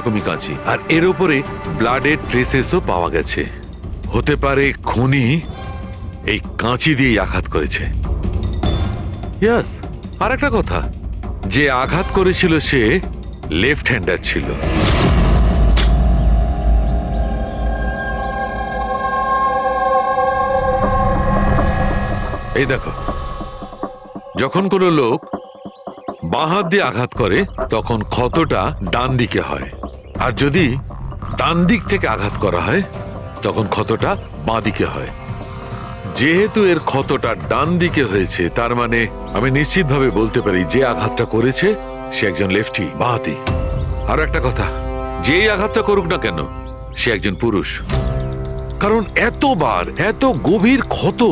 এরকমই কাঁচি, আর এর উপরে ব্লাডের ট্রেসেসও পাওয়া গেছে। হতে পারে খুনি এই কাঁচি দিয়েই আঘাত করেছে। ইয়াস, আর একটা কথা, যে আঘাত করেছিল সে লেফট হ্যান্ডার ছিল। এই দেখো, যখন কোনো লোক বাঁ হাত দিয়ে আঘাত করে তখন ক্ষতটা ডান দিকে হয়, আর যদি ডান দিক থেকে আঘাত করা হয় তখন ক্ষতটা বাঁ দিকে হয়। যেহেতু এর ক্ষতটা ডান দিকে হয়েছে, তার মানে আমি নিশ্চিতভাবে বলতে পারি যে আঘাতটা করেছে সে একজন লেফটি, বাঁহাতি। আর একটা কথা, যেই আঘাতটা করুক না কেন সে একজন পুরুষ, কারণ এতবার এত গভীর ক্ষত,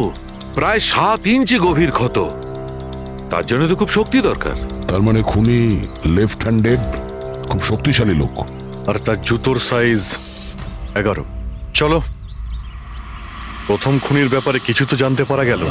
প্রায় 7 ইঞ্চি গভীর ক্ষত, তার জন্য তো খুব শক্তি দরকার। তার মানে খুনি লেফট হ্যান্ডেড, খুব শক্তিশালী লোক। আর তার জুতোর সাইজ 11। চলো, প্রথম খুনির ব্যাপারে কিছু তো জানতে পারা গেল।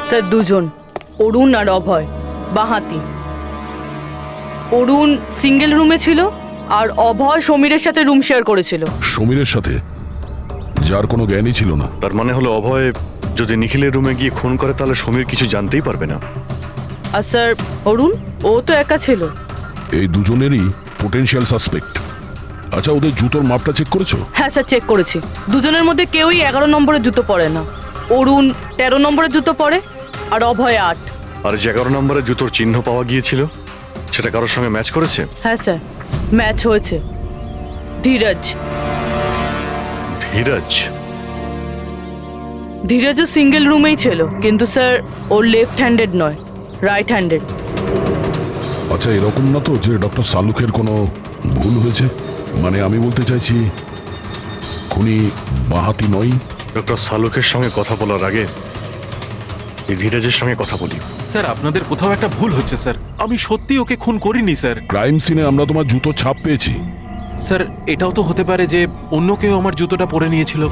স্যার, দুজন, অরুণ আর অভয়, বাঁহাতি। অরুণ সিঙ্গেল রুমে ছিল আর অভয় সমীরের সাথে রুম শেয়ার করেছিল। সমীরের সাথে, যার কোনো জ্ঞানই ছিল না। তার মানে হলো অভয় যদি নিখিলের রুমে গিয়ে খুন করে তাহলে সমীর কিছু জানতেই পারবে না। আর স্যার অরুণ, ও তো একা ছিল। এই দুজনেরই পোটেনশিয়াল সাসপেক্ট। আচ্ছা, ওদের জুতোর মাপটা চেক করেছো? হ্যাঁ স্যার, চেক করেছি। দুজনের মধ্যে কেউই 11 নম্বরের জুতো পরে না। অরুণ 13 নম্বরের জুতো পরে আর অভয় 8। আর যে 11 নম্বরের জুতোর চিহ্ন পাওয়া গিয়েছিল সেটা কারোর সঙ্গে ম্যাচ করেছে? হ্যাঁ স্যার, ম্যাচ হয়েছে। ধীরজ। ধীরজ? ধীরজও সিঙ্গেল রুমেই ছিল, কিন্তু স্যার ওর লেফট হ্যান্ডেড নয়, রাইট হ্যান্ডেড। আচ্ছা, এরকম না তো যে ডক্টর সালুকের কোনো ভুল হয়েছে? মানে আমি বলতে চাইছি খুনি বাঁহাতি নয়। ডক্টর সালুকের সঙ্গে কথা বলার আগে এই ধীরজের সঙ্গে কথা বলি। স্যার, আপনাদের কোথাও একটা ভুল হচ্ছে স্যার। আমি সত্যি ওকে খুন করিনি স্যার। ক্রাইম সিনে আমরা তোমার জুতো ছাপ পেয়েছি। স্যার, এটাও তো হতে পারে যে অন্য কেউ আমার জুতোটা পরে নিয়েছিল।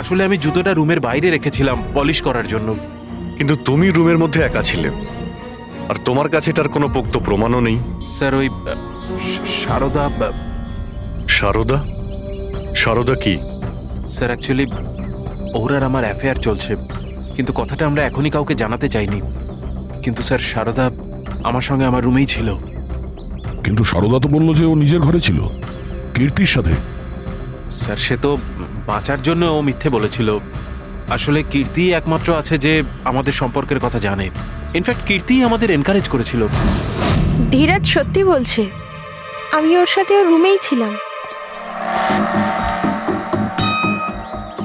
আসলে আমি জুতোটা রুমের বাইরে রেখেছিলাম পলিশ করার জন্য। কিন্তু তুমি রুমের মধ্যে একা ছিলে, আর তোমার কাছে তার কোনো পোক্ত প্রমাণও নেই। স্যার, ওই সারদা। সারদা? সারদা কি? স্যার, অ্যাকচুয়ালি ওর আর আমার অ্যাফেয়ার চলছে, কিন্তু কথাটা আমরা এখনই কাউকে জানাতে চাইনি। কিন্তু স্যার, সারদা আমার সঙ্গে আমার রুমেই ছিল। কিন্তু সারদা তো বললো যে ও নিজের ঘরে ছিল কীর্তির সাথে। স্যার, সে তো বাঁচার জন্য ও মিথ্যে বলেছিল। আসলে কীর্তি একমাত্র আছে যে আমাদের সম্পর্কের কথা জানে। ইনফ্যাক্ট কীর্তিই আমাদের এনকারেজ করেছিল। ধীরাজ সত্যি বলছে, আমি ওর সাথে ওর রুমেই ছিলাম।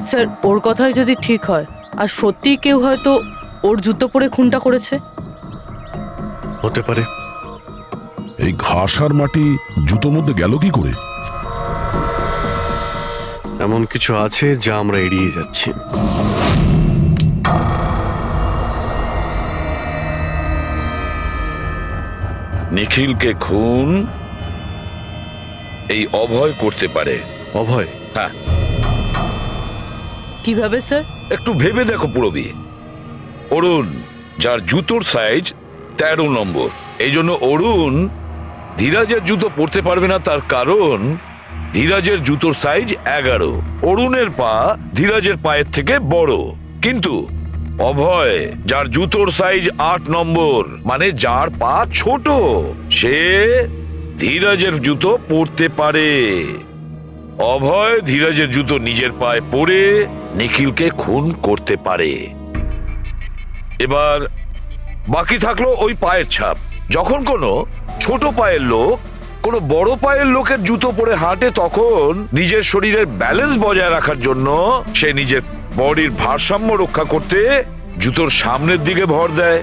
স্যার, ওর কথাই যদি ঠিক হয় আর সত্যিই কেউ হয়তো ওর জুতো পরে খুনটা করেছে। হতে পারে। এই ঘাস আর মাটি জুতোর মধ্যে গেল কি করে? এমন কিছু আছে যা আমরা এড়িয়ে যাচ্ছি। নিখিলকে খুন এই অভয় করতে পারে। অভয়? হ্যাঁ। কিভাবে স্যার? একটু ভেবে দেখো পুরবী। অরুণ, যার জুতোর সাইজ 13 নম্বর, এই জন্য অরুণ ধীরাজের জুতো পরতে পারবে না। তার কারণ ধীরাজের জুতোর সাইজ 11। অরুণের পা ধীরাজের পায়ের থেকে বড়। কিন্তু অভয়, যার জুতোর সাইজ 8 নম্বর, মানে যার পা ছোট, সে ধীরাজের জুতো পরতে পারে। অভয় ধীরাজের জুতো নিজের পায়ে পরে নিখিলকে খুন করতে পারে। এবার বাকি থাকলো ওই পায়ের ছাপ। যখন কোনো ছোট পায়ের লোক কোনো বড় পায়ের লোকের জুতো পরে হাঁটে, তখন নিজের শরীরের ব্যালেন্স বজায় রাখার জন্য সে নিজের বডির ভারসাম্য রক্ষা করতে জুতোর সামনের দিকে ভর দেয়,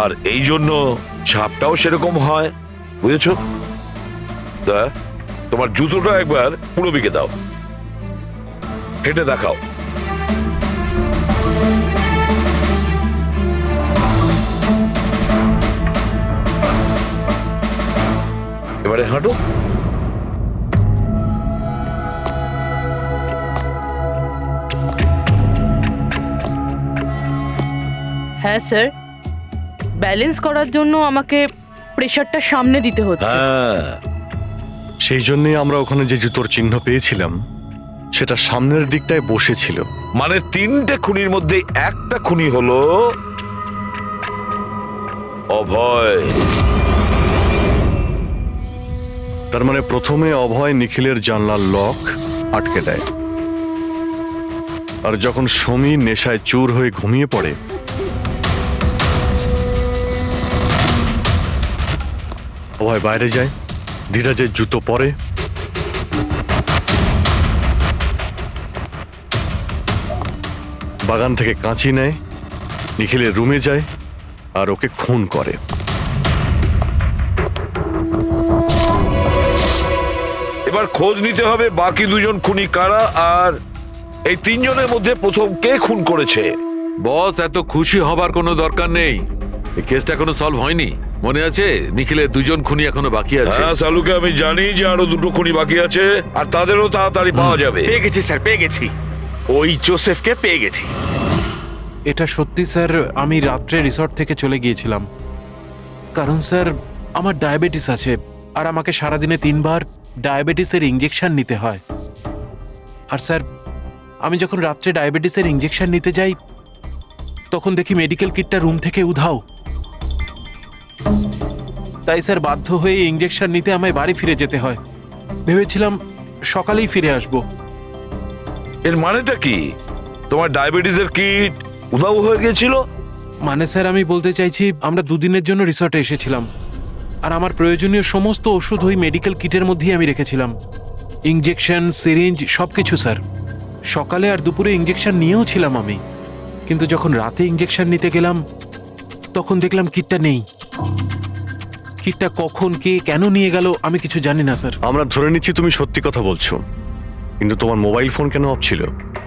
আর এই জন্য ছাপটাও সেরকম হয়। বুঝেছো? তা তোমার জুতোটা একবার পুরবিকে দাও, হেঁটে দেখাও। এবারে হাঁটো। হ্যাঁ স্যার, ব্যালেন্স করার জন্য আমাকে প্রেশারটা সামনে দিতে হচ্ছে। হ্যাঁ, সেই জন্যই আমরা ওখানে যে জুতোর চিহ্ন পেয়েছিলাম সেটা সামনের দিকটায় বসেছিল। মানে 3টে খুনির মধ্যে একটা খুনি হলো অভয়। তার মানে প্রথমে অভয় নিখিলের জানলার লক আটকে দেয়, আর যখন সমীর নেশায় চুর হয়ে ঘুমিয়ে পড়ে অভয় বাইরে যায়, ধীরাজের জুতো পরে, বাগান থেকে কাঁচি নেয়, নিখিলের রুমে যায় আর ওকে খুন করে। এবার খোঁজ নিতে হবে বাকি 2জন খুনি কারা, আর এই 3জনের মধ্যে প্রথম কে খুন করেছে। বস, এত খুশি হবার কোনো দরকার নেই। এই কেসটা এখনো সলভ হয়নি। মনে আছে নিখিলের 2জন খুনি এখনো বাকি আছে। হ্যাঁ সালুকে আমি জানি যে আরো 2টো খুনি বাকি আছে, আর তাদেরও তাড়াতাড়ি পাওয়া যাবে। পেয়ে গেছি স্যার, পেয়ে গেছি। ওই জোসেফকে পেয়ে গেছি। এটা সত্যি স্যার, আমি রাত্রে রিসর্ট থেকে চলে গিয়েছিলাম, কারণ স্যার আমার ডায়াবেটিস আছে, আর আমাকে সারাদিনে 3বার ডায়াবেটিসের ইঞ্জেকশন নিতে হয়। আর স্যার আমি যখন রাত্রে ডায়াবেটিসের ইঞ্জেকশন নিতে যাই, তখন দেখি মেডিকেল কিটটা রুম থেকে উধাও। তাই স্যার বাধ্য হয়ে ইঞ্জেকশন নিতে আমায় বাড়ি ফিরে যেতে হয়। ভেবেছিলাম সকালেই ফিরে আসব। এর মানেটা কি? তোমার ডায়াবেটিসের কিট উধাও হয়ে গেছিল? মানে স্যার আমি বলতে চাইছি, আমরা 2 দিনের জন্য রিসর্টে এসেছিলাম, আর আমার প্রয়োজনীয় সমস্ত ওষুধ ওই মেডিকেল কিটের মধ্যেই আমি রেখেছিলাম। ইঞ্জেকশন, সিরিঞ্জ সবকিছু স্যার। সকালে আর দুপুরে ইঞ্জেকশন নিয়েও ছিলাম আমি, কিন্তু যখন রাতে ইঞ্জেকশন নিতে গেলাম তখন দেখলাম কিটটা নেই। কিটটা কখন কে কেন নিয়ে গেল আমি কিছু জানি না স্যার। আমরা ধরে নিচ্ছি তুমি সত্যি কথা বলছো, কিন্তু তোমার মোবাইল ফোন কেন অফ ছিল?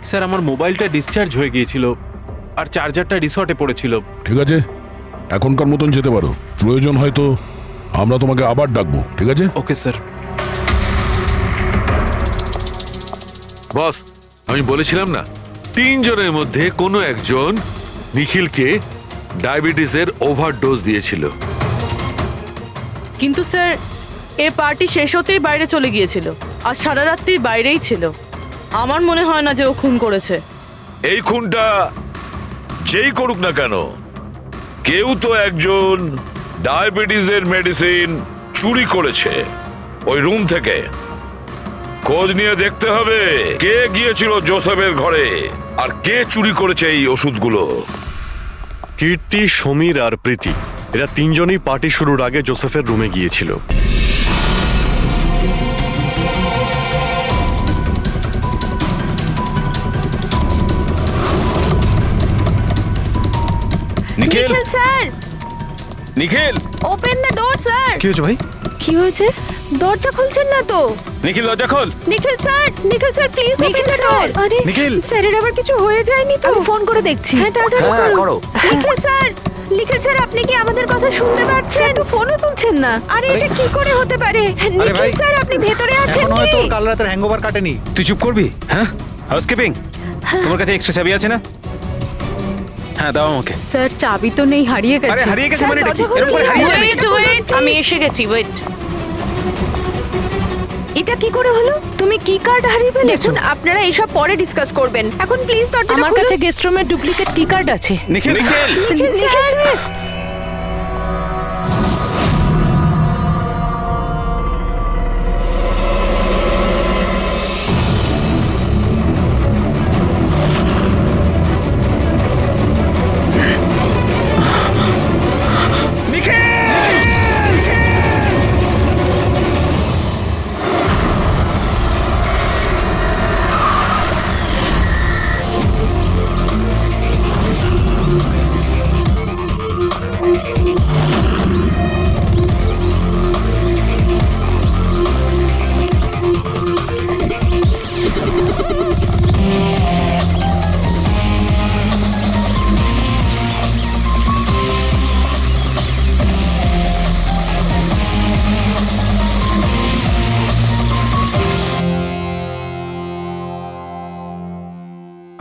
স্যার আমার মোবাইলটা ডিসচার্জ হয়ে গিয়েছিল, আর চার্জারটা রিসর্টে পড়েছিল। ঠিক আছে, এখনকার মতন যেতে পারো। প্রয়োজন হয়তো আমরা তোমাকে আবার ডাকবো, ঠিক আছে? Okay sir. বস, আমি বলেছিলাম না 3জনের মধ্যে কোনো একজন নিখিলকে ডায়াবেটিসের ওভারডোজ দিয়েছিল। কিন্তু স্যার এ পার্টি শেষ হতেই বাইরে চলে গিয়েছিল, আর সারা রাত্রি বাইরেই ছিল। আমার মনে হয় না যে ও খুন করেছে। এই খুনটা যেই করুক না কেন, কেউ তো একজন ডায়াবেটিসের মেডিসিন চুরি করেছে ওই রুম থেকে। খোঁজ নিয়ে দেখতে হবে কে গিয়েছিল জোসেফের ঘরে, আর কে চুরি করেছে এই ওষুধগুলো। কীর্তি, সমীর আর প্রীতি এরা 3জনই পার্টি শুরুর আগে জোসেফের রুমে গিয়েছিল। Nikhil, Nikhil sir, Nikhil, open the door sir. কি হয়েছে ভাই? কি হয়েছে? দরজা খুলছেন না তো? নিখিল দরজা খোল। Nikhil sir, please open the door. আরে নিখিল। স্যারের আবার কিছু হয়ে যায়নি তো? আমি ফোন করে দেখছি। হ্যাঁ তাড়াতাড়ি করো। নিখিল স্যার আপনি কি আমাদের কথা শুনতে পাচ্ছেন? তো ফোনও তুলছেন না। আরে এটা কি করে হতে পারে? নিখিল স্যার আপনি ভেতরে আছেন কি? কাল রাতের হ্যাংওভার কাটেনি। তুই চুপ করবি? হ্যাঁ, হাউসকিপিং, তোমার কাছে এক্সট্রা চাবি আছে না? হ্যাঁ দাও আমাকে। স্যার চাবি তো নেই, হারিয়ে আরে হারিয়ে গেছে মানে এটা কি? এরকম করে হারিয়ে যাবে? আমি এসে গেছি, ওয়েট। এটা কি করে হলো? তুমি কি কার্ড হারিয়ে ফেলেছো? দেখুন আপনারা এইসব পরে ডিসকাস করবেন, এখন প্লিজ দরজাটা খুলুন। আমার কাছে গেস্ট রুমের ডুপ্লিকেট কি কার্ড আছে। নিখিল, নিখিল, নিখিল স্যার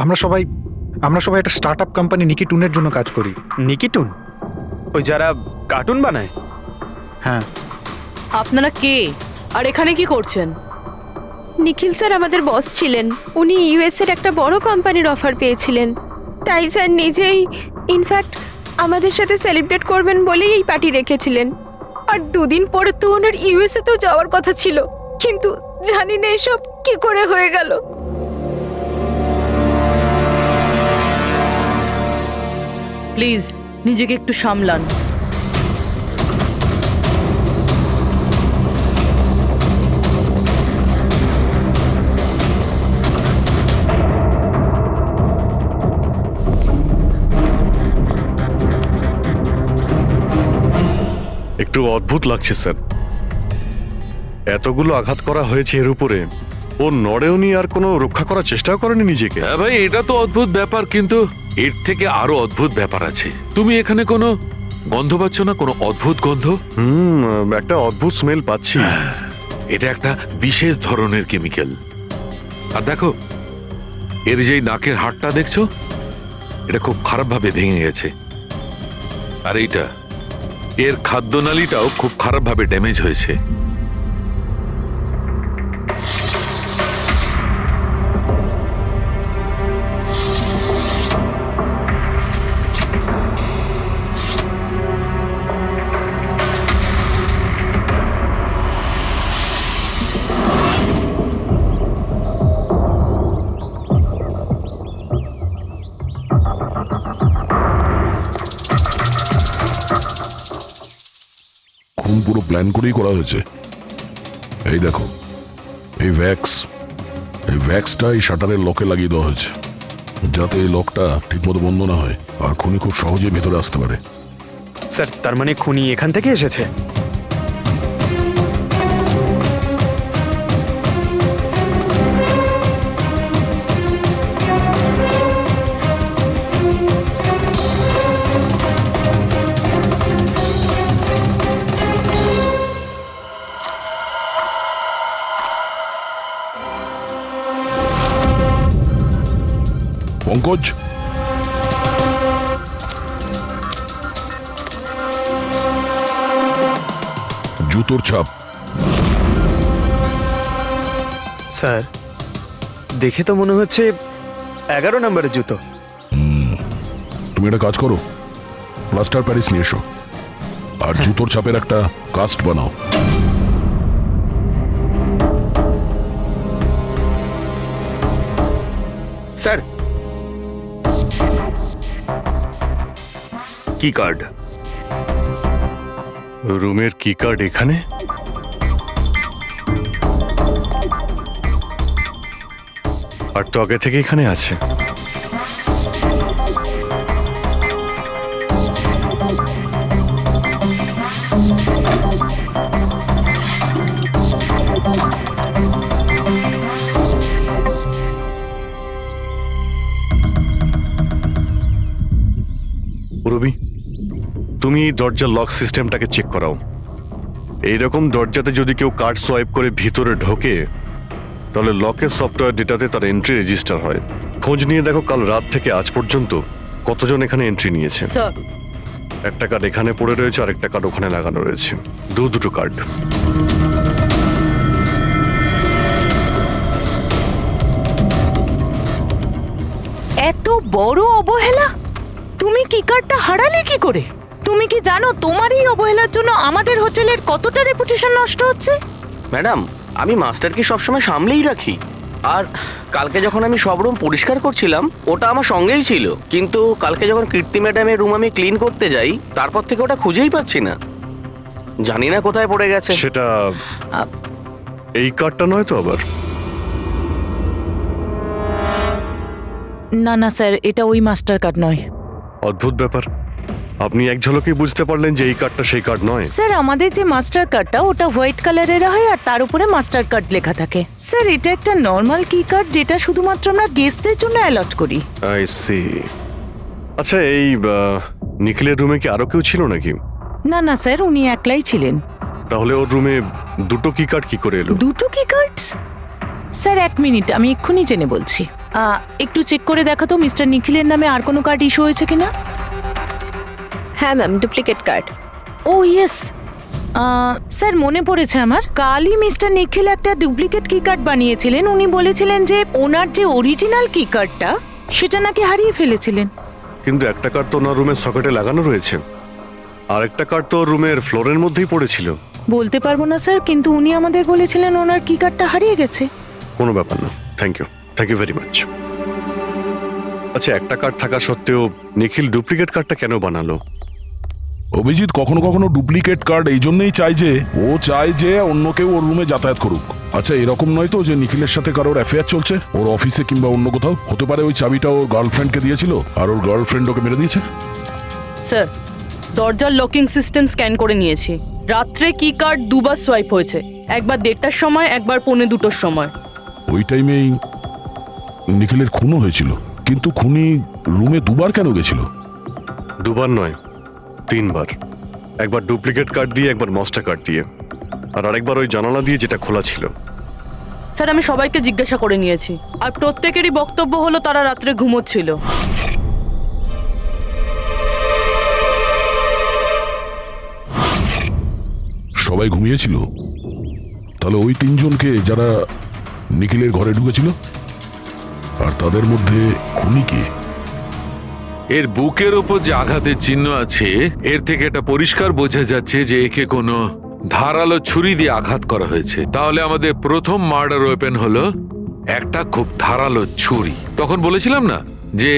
আমরা সবাই একটা স্টার্ট আপ কোম্পানি নিকি টুনের জন্য কাজ করি। নিকিটুন, ওই যারা কার্টুন বানায়? হ্যাঁ। আপনারা কে আর এখানে কি করছেন? নিখিল স্যার আমাদের বস ছিলেন। উনি ইউএস এর একটা বড় কোম্পানির অফার পেয়েছিলেন, তাই স্যার নিজেই ইনফ্যাক্ট আমাদের সাথে সেলিব্রেট করবেন বলেই এই পার্টি রেখেছিলেন। আর দুদিন পরে তো ওনার ইউএসএ তেও যাওয়ার কথা ছিল, কিন্তু জানি না এসব কি করে হয়ে গেল। প্লিজ নিজেকে একটু সামলান। একটু অদ্ভুত লাগছে স্যার, এতগুলো আঘাত করা হয়েছে এর উপরে ও নড়েওনি, আর কোনো রক্ষা করার চেষ্টাও করেনি নিজেকে। হ্যাঁ ভাই, এটা তো অদ্ভুত ব্যাপার, কিন্তু এর থেকে আরো অদ্ভুত ব্যাপার আছে। তুমি এখানে কোনো গন্ধ পাচ্ছ না? কোনো অদ্ভুত গন্ধ? একটা অদ্ভুত স্মেল পাচ্ছি। এটা একটা বিশেষ ধরনের কেমিক্যাল। আর দেখো, এর যেই নাকের হাড়টা দেখছো, এটা খুব খারাপ ভাবে ভেঙে গেছে। আর এইটা, এর খাদ্যনালীটাও খুব খারাপ ভাবে ড্যামেজ হয়েছে। খুন পুরো প্ল্যান করেই করা হয়েছে। এই দেখো, এই ভ্যাক্সটা এই শাটারের লকে লাগিয়ে দেওয়া হয়েছে, যাতে এই লকটা ঠিকমতো বন্ধ না হয় আর খুনি খুব সহজেই ভেতরে আসতে পারে। স্যার, তার মানে খুনি এখান থেকে এসেছে? পঙ্কজ, জুতোর ছাপ। স্যার, দেখে তো মনে হচ্ছে 11 নম্বরের জুতো। তুমি একটা কাজ করো, প্লাস্টার প্যারিস নিয়ে এসো আর জুতোর ছাপের একটা কাস্ট বানাও। স্যার, কি কার্ড? রুমের কি কার্ড এখানে? আর তো আগে থেকে এখানে আছে। রবি, তুমি এই দরজার লক সিস্টেমটাকে চেক করাও। এইরকম দরজাতে যদি কেউ কার্ড সোয়াইপ করে ভিতরে ঢোকে, তাহলে লকের সফটওয়্যার ডেটাতে তার এন্ট্রি রেজিস্টার হয়। খোঁজ নিয়ে দেখো কাল রাত থেকে আজ পর্যন্ত কতজন এখানে এন্ট্রি নিয়েছে। স্যার, একটা কার্ড এখানে পড়ে রয়েছে আর একটা কার্ড ওখানে লাগানো রয়েছে, দুটো কার্ড। এত বড় অবহেলা! তুমি কি কার্ডটা হারালে কি করে? তুমি কি জানো তোমার এই অবহেলার জন্য আমাদের হোটেলের কতটা রেপুটেশন নষ্ট হচ্ছে? ম্যাডাম, আমি মাস্টারকে সবসময় সামলেই রাখি। আর কালকে যখন আমি সব রুম পরিষ্কার করছিলাম, ওটা আমার সঙ্গেই ছিল। কিন্তু কালকে যখন কীর্তি ম্যাডামের রুম আমি ক্লিন করতে যাই, তারপর থেকে ওটা খুঁজেই পাচ্ছি না। জানি না কোথায় পড়ে গেছে। সেটা এই কার্ডটা নয় তো আবার? না না স্যার, এটা ওই মাস্টার কার্ড নয়। অদ্ভুত ব্যাপার, আপনি এক ঝলকে বুঝতে পারলেন যে এই কার্ডটা সেই কার্ড নয়? স্যার, আমাদের যে মাস্টার কার্ডটা ওটা হোয়াইট কালারের হয় আর তার উপরে মাস্টার কার্ড লেখা থাকে। স্যার, এটা একটা নর্মাল কি কার্ড যেটা শুধুমাত্র আমরা গেস্টদের জন্য অ্যালট করি। I see. আচ্ছা, এই নিখিলের রুমে কি আরো কেউ ছিল নাকি? না না স্যার, উনি একলাই ছিলেন। তাহলে ওর রুমে দুটো কি কার্ড কি করে এলো? দুটো কি কার্ডস? স্যার 1 মিনিট, আমি এক্ষুনি জেনে বলছি। একটু চেক করে দেখা তো মিস্টার নিখিলের নামে আর কোনো কার্ড ইস্যু হয়েছে কিনা। হ্যাঁ ম্যাম, ডুপ্লিকেট কার্ড। ও ইয়েস, স্যার মনে পড়েছে আমার, কালই মিস্টার নিখিল একটা ডুপ্লিকেট কি কার্ড বানিয়েছিলেন। উনি বলেছিলেন যে ওনার যে অরিজিনাল কি কার্ডটা সেটা নাকি হারিয়ে ফেলেছিলেন। কিন্তু একটা কার্ড তো ওনার রুমের সকেটে লাগানো রয়েছে, আর একটা কার্ড তো রুমের ফ্লোরের মধ্যেই পড়েছিল। বলতে পারবো না স্যার, কিন্তু উনি আমাদের বলেছিলেন ওনার কি কার্ডটা হারিয়ে গেছে। কোনো ব্যাপার না, থ্যাংক ইউ ভেরি মাচ। আচ্ছা, একটা কার্ড থাকা সত্ত্বেও নিখিল ডুপ্লিকেট কার্ডটা কেন বানালো? অভিজিৎ কখনো কখনো ডুপ্লিকেট কার্ড এই জন্যই চায় যে ও চায় যে অন্য কেউ ওর রুমে যাতায়াত করুক। আচ্ছা, এরকম নয় তো যে নিখিলের সাথে কারোর অ্যাফেয়ার চলছে ওর অফিসে কিংবা অন্য কোথাও? হতে পারে ওই চাবিটা ওর গার্লফ্রেন্ডকে দিয়েছিল আর ওর গার্লফ্রেন্ড ওকে মেরে দিয়েছে। স্যার, দরজার লকিং সিস্টেম স্ক্যান করে নিয়েছি। রাত্রে কি কার্ড দুবার সোয়াইপ হয়েছে, একবার 1:30টার সময়, একবার 1:45টার সময়। ওই টাইমেই নিখিলের খুনও হয়েছিল, কিন্তু খুনি রুমে দুবার কেন গেছিল? দুবার নয়, 3 বার। একবার ডুপ্লিকেট কার্ড দিয়ে, একবার মাস্টার কার্ড দিয়ে, আর আরেকবার ওই জানালা দিয়ে যেটা খোলা ছিল। স্যার, আমি সবাইকে জিজ্ঞাসা করে নিয়েছি, আর প্রত্যেকেরই বক্তব্য হলো তারা রাত্রে ঘুমোচ্ছিল। সবাই ঘুমিয়েছিল? তাহলে ওই 3 জনকে যারা নিখিলের ঘরে ঢুকেছিল, আর তাদের মধ্যে খুনি কে? এর বুকের ওপর যে আঘাতের চিহ্ন আছে, এর থেকে এটা পরিষ্কার বোঝা যাচ্ছে যে একে কোনো ধারালো ছুরি দিয়ে আঘাত করা হয়েছে। তাহলে আমাদের প্রথম মার্ডার ওয়েপেন হলো একটা খুব ধারালো ছুরি। তখন বলেছিলাম না যে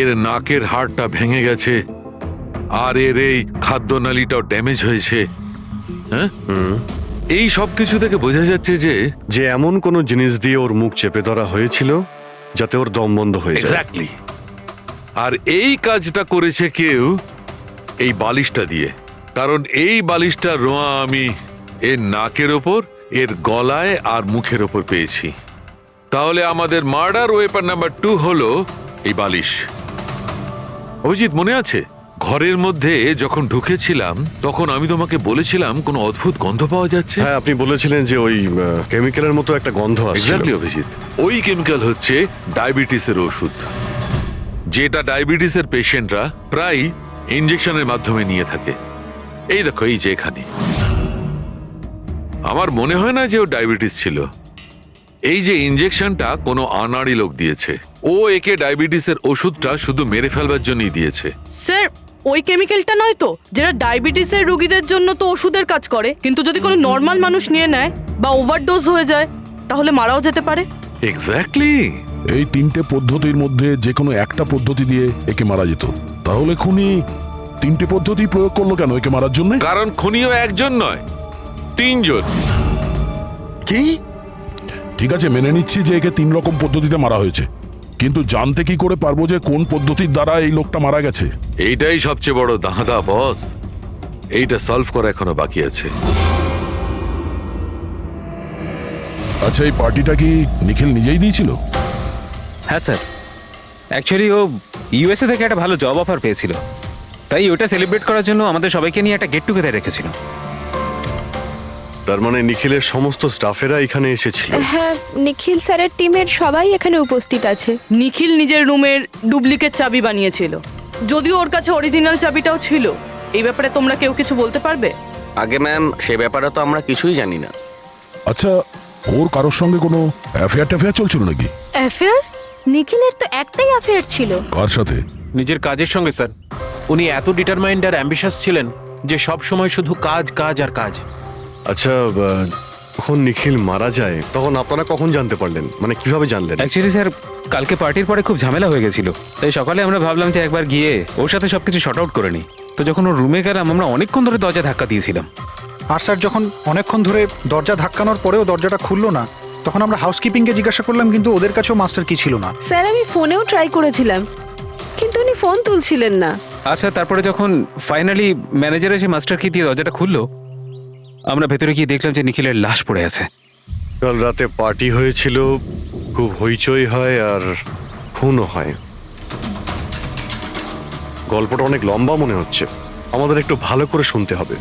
এর নাকের হাড়টা ভেঙে গেছে আর এর এই খাদ্যনালীটাও ড্যামেজ হয়েছে। হ্যাঁ, এই সব কিছু থেকে বোঝা যাচ্ছে যে এমন কোনো জিনিস দিয়ে ওর মুখ চেপে ধরা হয়েছিল যাতে ওর দম বন্ধ হয়ে যায়। এক্স্যাক্টলি। আর এই কাজটা করেছে কেউ এই বালিশটা দিয়ে, কারণ এই বালিশটার রোঁয়া আমি এর নাকের ওপর, এর গলায় আর মুখের ওপর পেয়েছি। তাহলে আমাদের মার্ডার ওয়েপন নাম্বার 2 হলো এই বালিশ। অভিজিৎ, মনে আছে ঘরের মধ্যে যখন ঢুকেছিলাম তখন আমি তোমাকে বলেছিলাম কোনো অদ্ভুত গন্ধ পাওয়া যাচ্ছে? হ্যাঁ, আপনি বলেছিলেন যে ওই কেমিক্যালের মতো একটা গন্ধ আসছে। এক্স্যাক্টলি অভিজিৎ, ওই কেমিক্যাল হচ্ছে ডায়াবেটিসের ওষুধ, যেটা ডায়াবেটিসের পেশেন্টরা প্রায় ইনজেকশনের মাধ্যমে নিয়ে থাকে। এই দেখো, এই যে এখানে। আমার মনে হয় না যে ও ডায়াবেটিস ছিল। এই যে ইনজেকশনটা কোনো আনাড়ি লোক দিয়েছে, ও একে ডায়াবেটিসের ওষুধটা শুধু মেরে ফেলবার জন্যই দিয়েছে। স্যার, ওই কেমিক্যালটা নয় তো, যেটা ডায়াবেটিসের রোগীদের জন্য তো ওষুধের কাজ করে, কিন্তু যদি কোনো নর্মাল মানুষ নিয়ে নেয় বা ওভারডোজ হয়ে যায় তাহলে মারাও যেতে পারে। এক্স্যাক্টলি। এই 3টে পদ্ধতির মধ্যে যে কোনো একটা পদ্ধতি দিয়ে একে মারা যেত। তাহলে খুনি 3টে পদ্ধতি প্রয়োগ করলো কেন একে মারার জন্য? কারণ খুনিও একজন নয়, 3 জন। কি? ঠিক আছে, মেনে নিচ্ছি যে একে 3 রকম পদ্ধতিতে মারা হয়েছে, কিন্তু জানতে কি করে পারবো যে কোন পদ্ধতির দ্বারা এই লোকটা মারা গেছে? এইটাই সবচেয়ে বড় দাঁদা বস, এইটা সলভ করা এখনো বাকি আছে। আচ্ছা, এই পার্টিটা কি নিখিল নিজেই দিয়েছিল? হ্যাঁ স্যার, অ্যাকচুয়ালি ও ইউএসএ থেকে একটা ভালো জব অফার পেয়েছিল, তাই ওটা সেলিব্রেট করার জন্য আমাদের সবাইকে নিয়ে একটা গেট টুগেদার রেখেছিল। তার মানে নিখিলের সমস্ত স্টাফেরা এখানে এসেছিল? হ্যাঁ, নিখিল স্যারের টিমের সবাই এখানে উপস্থিত আছে। নিখিল নিজের রুমের ডুপ্লিকেট চাবি বানিয়েছিল, যদিও ওর কাছে অরিজিনাল চাবিটাও ছিল। এই ব্যাপারে তোমরা কেউ কিছু বলতে পারবে? আগে ম্যাম, সে ব্যাপারে তো আমরা কিছুই জানি না। আচ্ছা, ওর কারোর সঙ্গে কোনো অ্যাফেয়ার চলছিল নাকি? অ্যাফেয়ার? নিখিলের তো একটাই অ্যাফেয়ার ছিল। কার সাথে? নিজের কাজের সঙ্গে স্যার। উনি এত ডিটারমাইন্ড আর অ্যাম্বিশাস ছিলেন যে সব সময় শুধু কাজ কাজ আর কাজ। আচ্ছা, যখন নিখিল মারা যায় তখন আপনারা কখন জানতে পারলেন? মানে কিভাবে জানলেন? অ্যাকচুয়ালি স্যার, কালকে পার্টির পরে খুব ঝামেলা হয়ে গেছিল, তাই সকালে আমরা ভাবলাম যে একবার গিয়ে ওর সাথে সবকিছু শর্ট আউট করে নিই। তো যখন ওর রুমে গেলাম, আমরা অনেকক্ষণ ধরে দরজা ধাক্কা দিয়েছিলাম। আর স্যার, যখন অনেকক্ষণ ধরে দরজা ধাক্কানোর পরেও দরজাটা খুললো না, তখন আমরা হাউসকিপিংকে জিজ্ঞাসা করলাম, কিন্তু ওদের কাছেও মাস্টার কি ছিল না। স্যার, আমি ফোনেও ট্রাই করেছিলাম, কিন্তু উনি ফোন তুলছিলেন না। আচ্ছা, তারপরে যখন ফাইনালি ম্যানেজার এসে মাস্টার কি দিয়ে দরজাটা খুললো, আমরা ভেতরে গিয়ে দেখলাম যে নিখিলের লাশ পড়ে আছে। কাল রাতে পার্টি হয়েছিল, খুব হইচই হয় আর খুনও হয়। গল্পটা অনেক লম্বা মনে হচ্ছে, আমাদের একটু ভালো করে শুনতে হবে।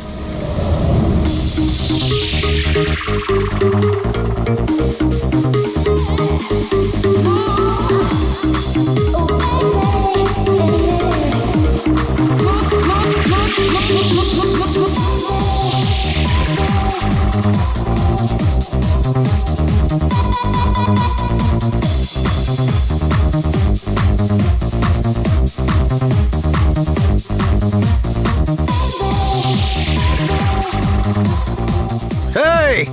Hey,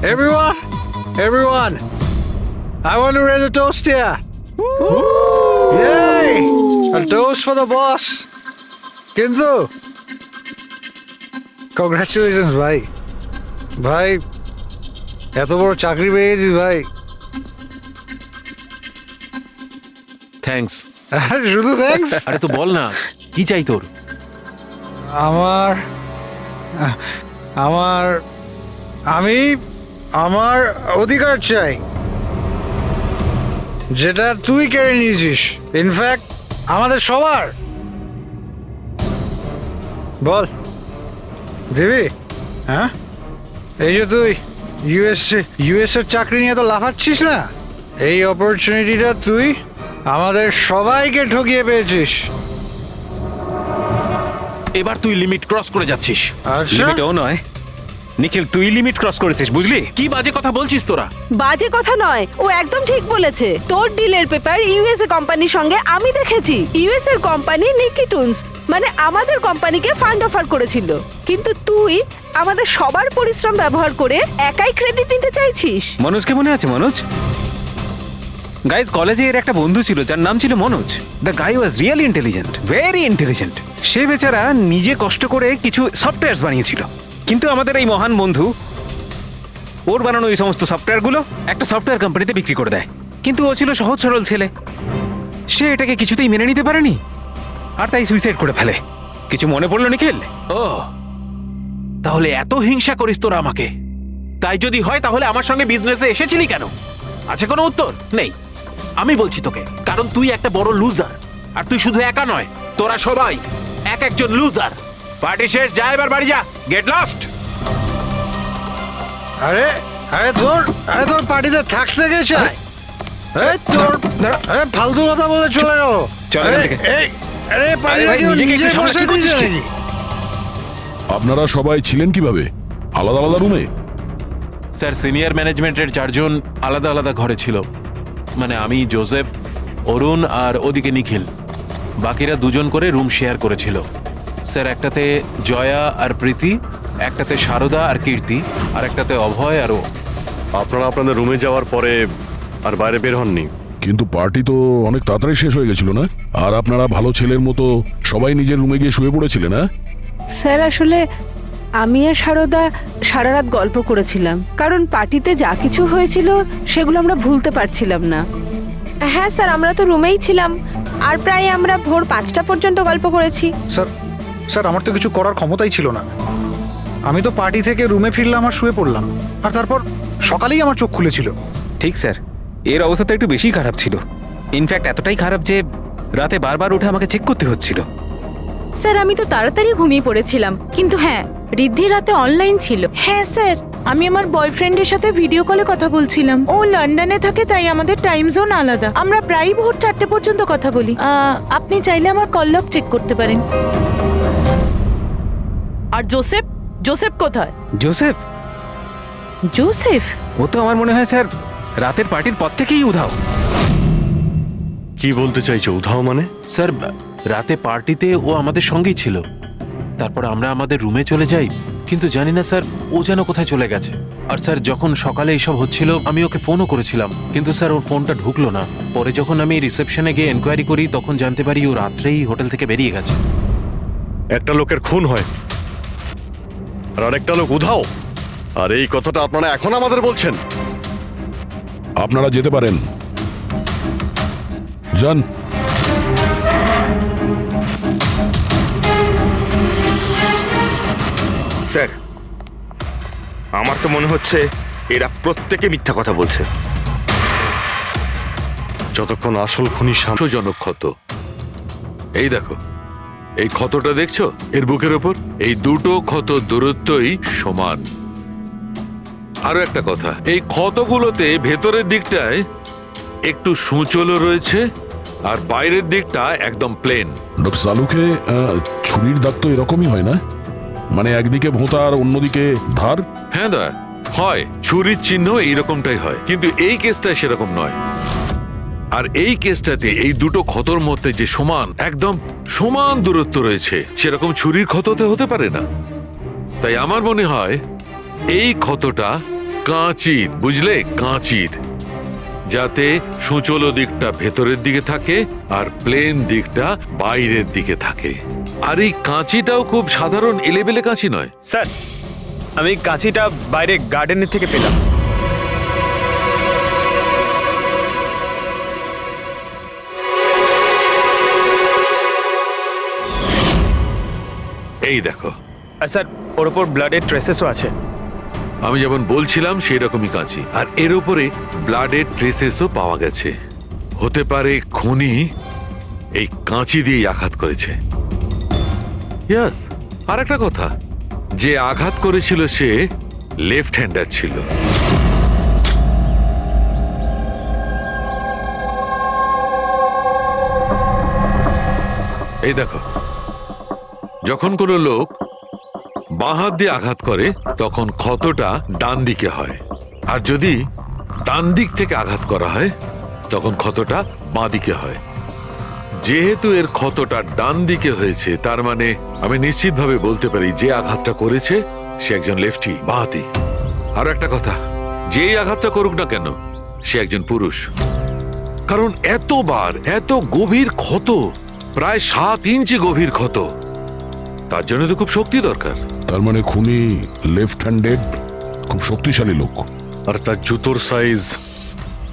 everyone, I want to raise a toast here. Yay! A toast for the boss. কিন্তু কংগ্রাচুলেশনস ভাই, ভাই এত বড় চাকরি পেয়ে গেছিস ভাই। থ্যাঙ্কস। শুধু থ্যাঙ্কস? আরে তো বল না কি চাই তোর? আমার আমার আমি আমার অধিকার চাই, যেটা তুই কেড়ে নিয়েছিস, ইনফ্যাক্ট আমাদের সবার। বল দিবি? হ্যাঁ, এই যে তুই ইউএস এর চাকরি নিয়ে তো লাফাচ্ছিস না, এই অপরচুনিটিটা তুই আমাদের সবাইকে ঠকিয়ে পেয়েছিস। এবার তুই লিমিট ক্রস করে যাচ্ছিস। আচ্ছা, লিমিটও নয় নিখিল, তুই লিমিট ক্রস করেছিস, বুঝলি? কি বাজে কথা বলছিস তোরা? বাজে কথা নয়, ও একদম ঠিক বলেছে। তোর ডিলের পেপার ইউএসএ কোম্পানির সঙ্গে আমি দেখেছি। ইউএস এর কোম্পানি নিকি টুনস মানে আমাদের কোম্পানিকে ফান্ড অফার করেছিল, কিন্তু তুই আমাদের সবার পরিশ্রম ব্যবহার করে একাই ক্রেডিট নিতে চাইছিস। মনোজকে মনে আছে? মনোজ গাইজ, কলেজে এর একটা বন্ধু ছিল যার নাম ছিল Manoj. The guy was really intelligent, very intelligent. সে বেচারা নিজে কষ্ট করে কিছু সফটওয়্যার বানিয়েছিল, কিন্তু আমাদের এই মহান বন্ধু ওর বানানো এই সমস্ত সফটওয়্যারগুলো একটা সফটওয়্যার কোম্পানিতে বিক্রি করে দেয়। কিন্তু ও ছিল সহজ সরল ছেলে, সে এটাকে কিছুতেই মেনে নিতে পারেনি আর তাই সুইসাইড করে ফেলে। কিছু মনে পড়লো নিখিল? ও তাহলে এত হিংসা করিস তোরা আমাকে? তাই যদি হয় তাহলে আমার সঙ্গে বিজনেসে এসেছিলি কেন? আছে কোনো উত্তর নেই? আমি বলছি তোকে, কারণ তুই একটা বড় লুজার। আর তুই শুধু একা নয়, তোরা সবাই এক একজন লুজার। পার্টি শেষ, যা এবার বাড়ি যা, গেট লস্ট। আরে আরে তোর পার্টিতে থাকতে গেছে, তোর আরে ফালতু কথা বলে চলে গেল। চল এখান থেকে। আরে পার্টিটা কি নিজেকে একটু নিজে সামলাতে বসে করছিস দিয়েছে কি? নাকি? আপনারা সবাই ছিলেন কিভাবে আলাদা আলাদা রুমে? স্যার, সিনিয়র ম্যানেজমেন্টের 4 জন আলাদা আলাদা ঘরে ছিল। মানে আমি, জোসেফ, অরুণ আর ওদিকে নিখিল। বাকিরা 2 জন করে রুম শেয়ার করেছিল। স্যার, একটাতে জয়া আর প্রীতি, একটাতে শারদা আর কীর্তি, আর একটাতে অভয় আর ও। আপনারা আপনাদের রুমে যাওয়ার পরে আর বাইরে বের হননি? কিন্তু পার্টি তো অনেক তাড়াতাড়ি শেষ হয়ে গেছিল না? আর আপনারা ভালো ছেলের মতো সবাই নিজের রুমে গিয়ে শুয়ে পড়েছিলেন? না স্যার, আসলে আমি আর সারদা সারা রাত গল্প করেছিলাম, কারণ পার্টিতে যা কিছু হয়েছিল সেগুলো আমরা ভুলতে পারছিলাম না। হ্যাঁ স্যার, আমরা তো রুমেই ছিলাম আর প্রায় আমরা ভোর 5টা পর্যন্ত গল্প করেছি। স্যার আমার তো কিছু করার ক্ষমতাই ছিল না। আমি তো পার্টি থেকে রুমে ফিরলাম আর শুয়ে পড়লাম, আর তারপর সকালেই আমার চোখ খুলেছিল। ঠিক স্যার, এর অবস্থা তো একটু বেশি খারাপ ছিল। ইনফ্যাক্ট এতটাই খারাপ যে রাতে বারবার উঠে আমাকে চেক করতে হচ্ছিল। স্যার, আমি তো তাড়াতাড়ি ঘুমিয়ে পড়েছিলাম, কিন্তু হ্যাঁ, রিদ্ধি রাতে অনলাইন ছিল। হ্যাঁ স্যার, আমি আমার বয়ফ্রেন্ডের সাথে ভিডিও কলে কথা বলছিলাম। ও লন্ডনে থাকে, তাই আমাদের টাইম জোন আলাদা। আমরা প্রায় ভোর 4টে পর্যন্ত কথা বলি। আপনি চাইলে আমার কল লগ চেক করতে পারেন। আর জোসেফ? জোসেফ কোথায়? জোসেফ? জোসেফ? ও তো আমার মনে হয় স্যার রাতের পার্টির পর থেকেই উধাও। কি বলতে চাইছো উধাও মানে? স্যার, রাতে পার্টিতে ও আমাদের সঙ্গেই ছিল। তারপর আমরা আমাদের রুমে চলে যাই, কিন্তু জানি না স্যার ও যেন কোথায় চলে গেছে। আর স্যার, যখন সকালে এইসব হচ্ছিল আমি ওকে ফোনও করেছিলাম, কিন্তু স্যার ওর ফোনটা ঢুকলো না। পরে যখন আমি রিসেপশনে গিয়ে এনকোয়ারি করি তখন জানতে পারি ও রাত্রেই হোটেল থেকে বেরিয়ে গেছে। একটা লোকের খুন হয় আর আরেকটা লোক উধাও, আর এই কথাটা আপনারা এখন আমাদের বলছেন? আপনারা যেতে পারেন, যান। স্যার, আমার তো মনে হচ্ছে এরা প্রত্যেকে মিথ্যা কথা বলছে। যতক্ষণ আসল খুনি জনক ক্ষত। এই দেখো, এই ক্ষতটা দেখছো এর বুকের ওপর? এই দুটো ক্ষত দূরত্বই সমান। আরো একটা কথা, এই ক্ষতগুলোতে ভেতরের দিকটায় একটু সূচলও রয়েছে আর বাইরের দিকটা একদম প্লেন। ডক্টর সালুকে ছুরির দাগ তো এরকমই হয় না? মানে একদিকে ভোঁতা আর অন্যদিকে ধার? হ্যাঁ দা, হয়। ছুরির চিহ্ন এইরকমটাই হয়, কিন্তু এই কেসটা সেরকম নয়। আর এই কেসটাতে এই দুটো ক্ষতর মধ্যে যে একদম সমান দূরত্ব রয়েছে, সেরকম ছুরির ক্ষততে হতে পারে না। তাই আমার মনে হয় এই ক্ষতটা কাঁচির, বুঝলে, কাঁচির, যাতে সূচলো দিকটা ভেতরের দিকে থাকে আর প্লেন দিকটা বাইরের দিকে থাকে। আর এই কাঁচিটাও খুব সাধারণ এলেবেলে কাঁচি নয়। স্যার, আমি কাঁচিটা বাইরে গার্ডেনের থেকে পেলাম। এই দেখো, আর স্যার, ওর ওপর ব্লাডের ট্রেসেসও আছে। আমি যেমন বলছিলাম সেই রকমই কাঁচি, আর এর উপরে ব্লাডের ট্রেসেসও পাওয়া গেছে। হতে পারে খুনি এই কাঁচি দিয়েই আঘাত করেছে। ইয়াস, আর একটা কথা, যে আঘাত করেছিল সে লেফট হ্যান্ডার ছিল। এই দেখো, যখন কোনো লোক বাঁ হাত দিয়ে আঘাত করে তখন ক্ষতটা ডান দিকে হয়, আর যদি ডান দিক থেকে আঘাত করা হয় তখন ক্ষতটা বাঁ দিকে হয়। যেহেতু এর ক্ষতটা ডান দিকে হয়েছে, তার মানে আমি নিশ্চিতভাবে বলতে পারি যে আঘাতটা করেছে সে একজন লেফটি, বাঁহাতি। আর একটা কথা, যেই আঘাতটা করুক না কেন সে একজন পুরুষ, কারণ এতবার এত গভীর ক্ষত, প্রায় 7 ইঞ্চি গভীর ক্ষত, তার জন্য তো খুব শক্তি দরকার। তার মানে খুনি লেফট হ্যান্ডেড, খুব শক্তিশালী লোক। আর তার জুতোর সাইজ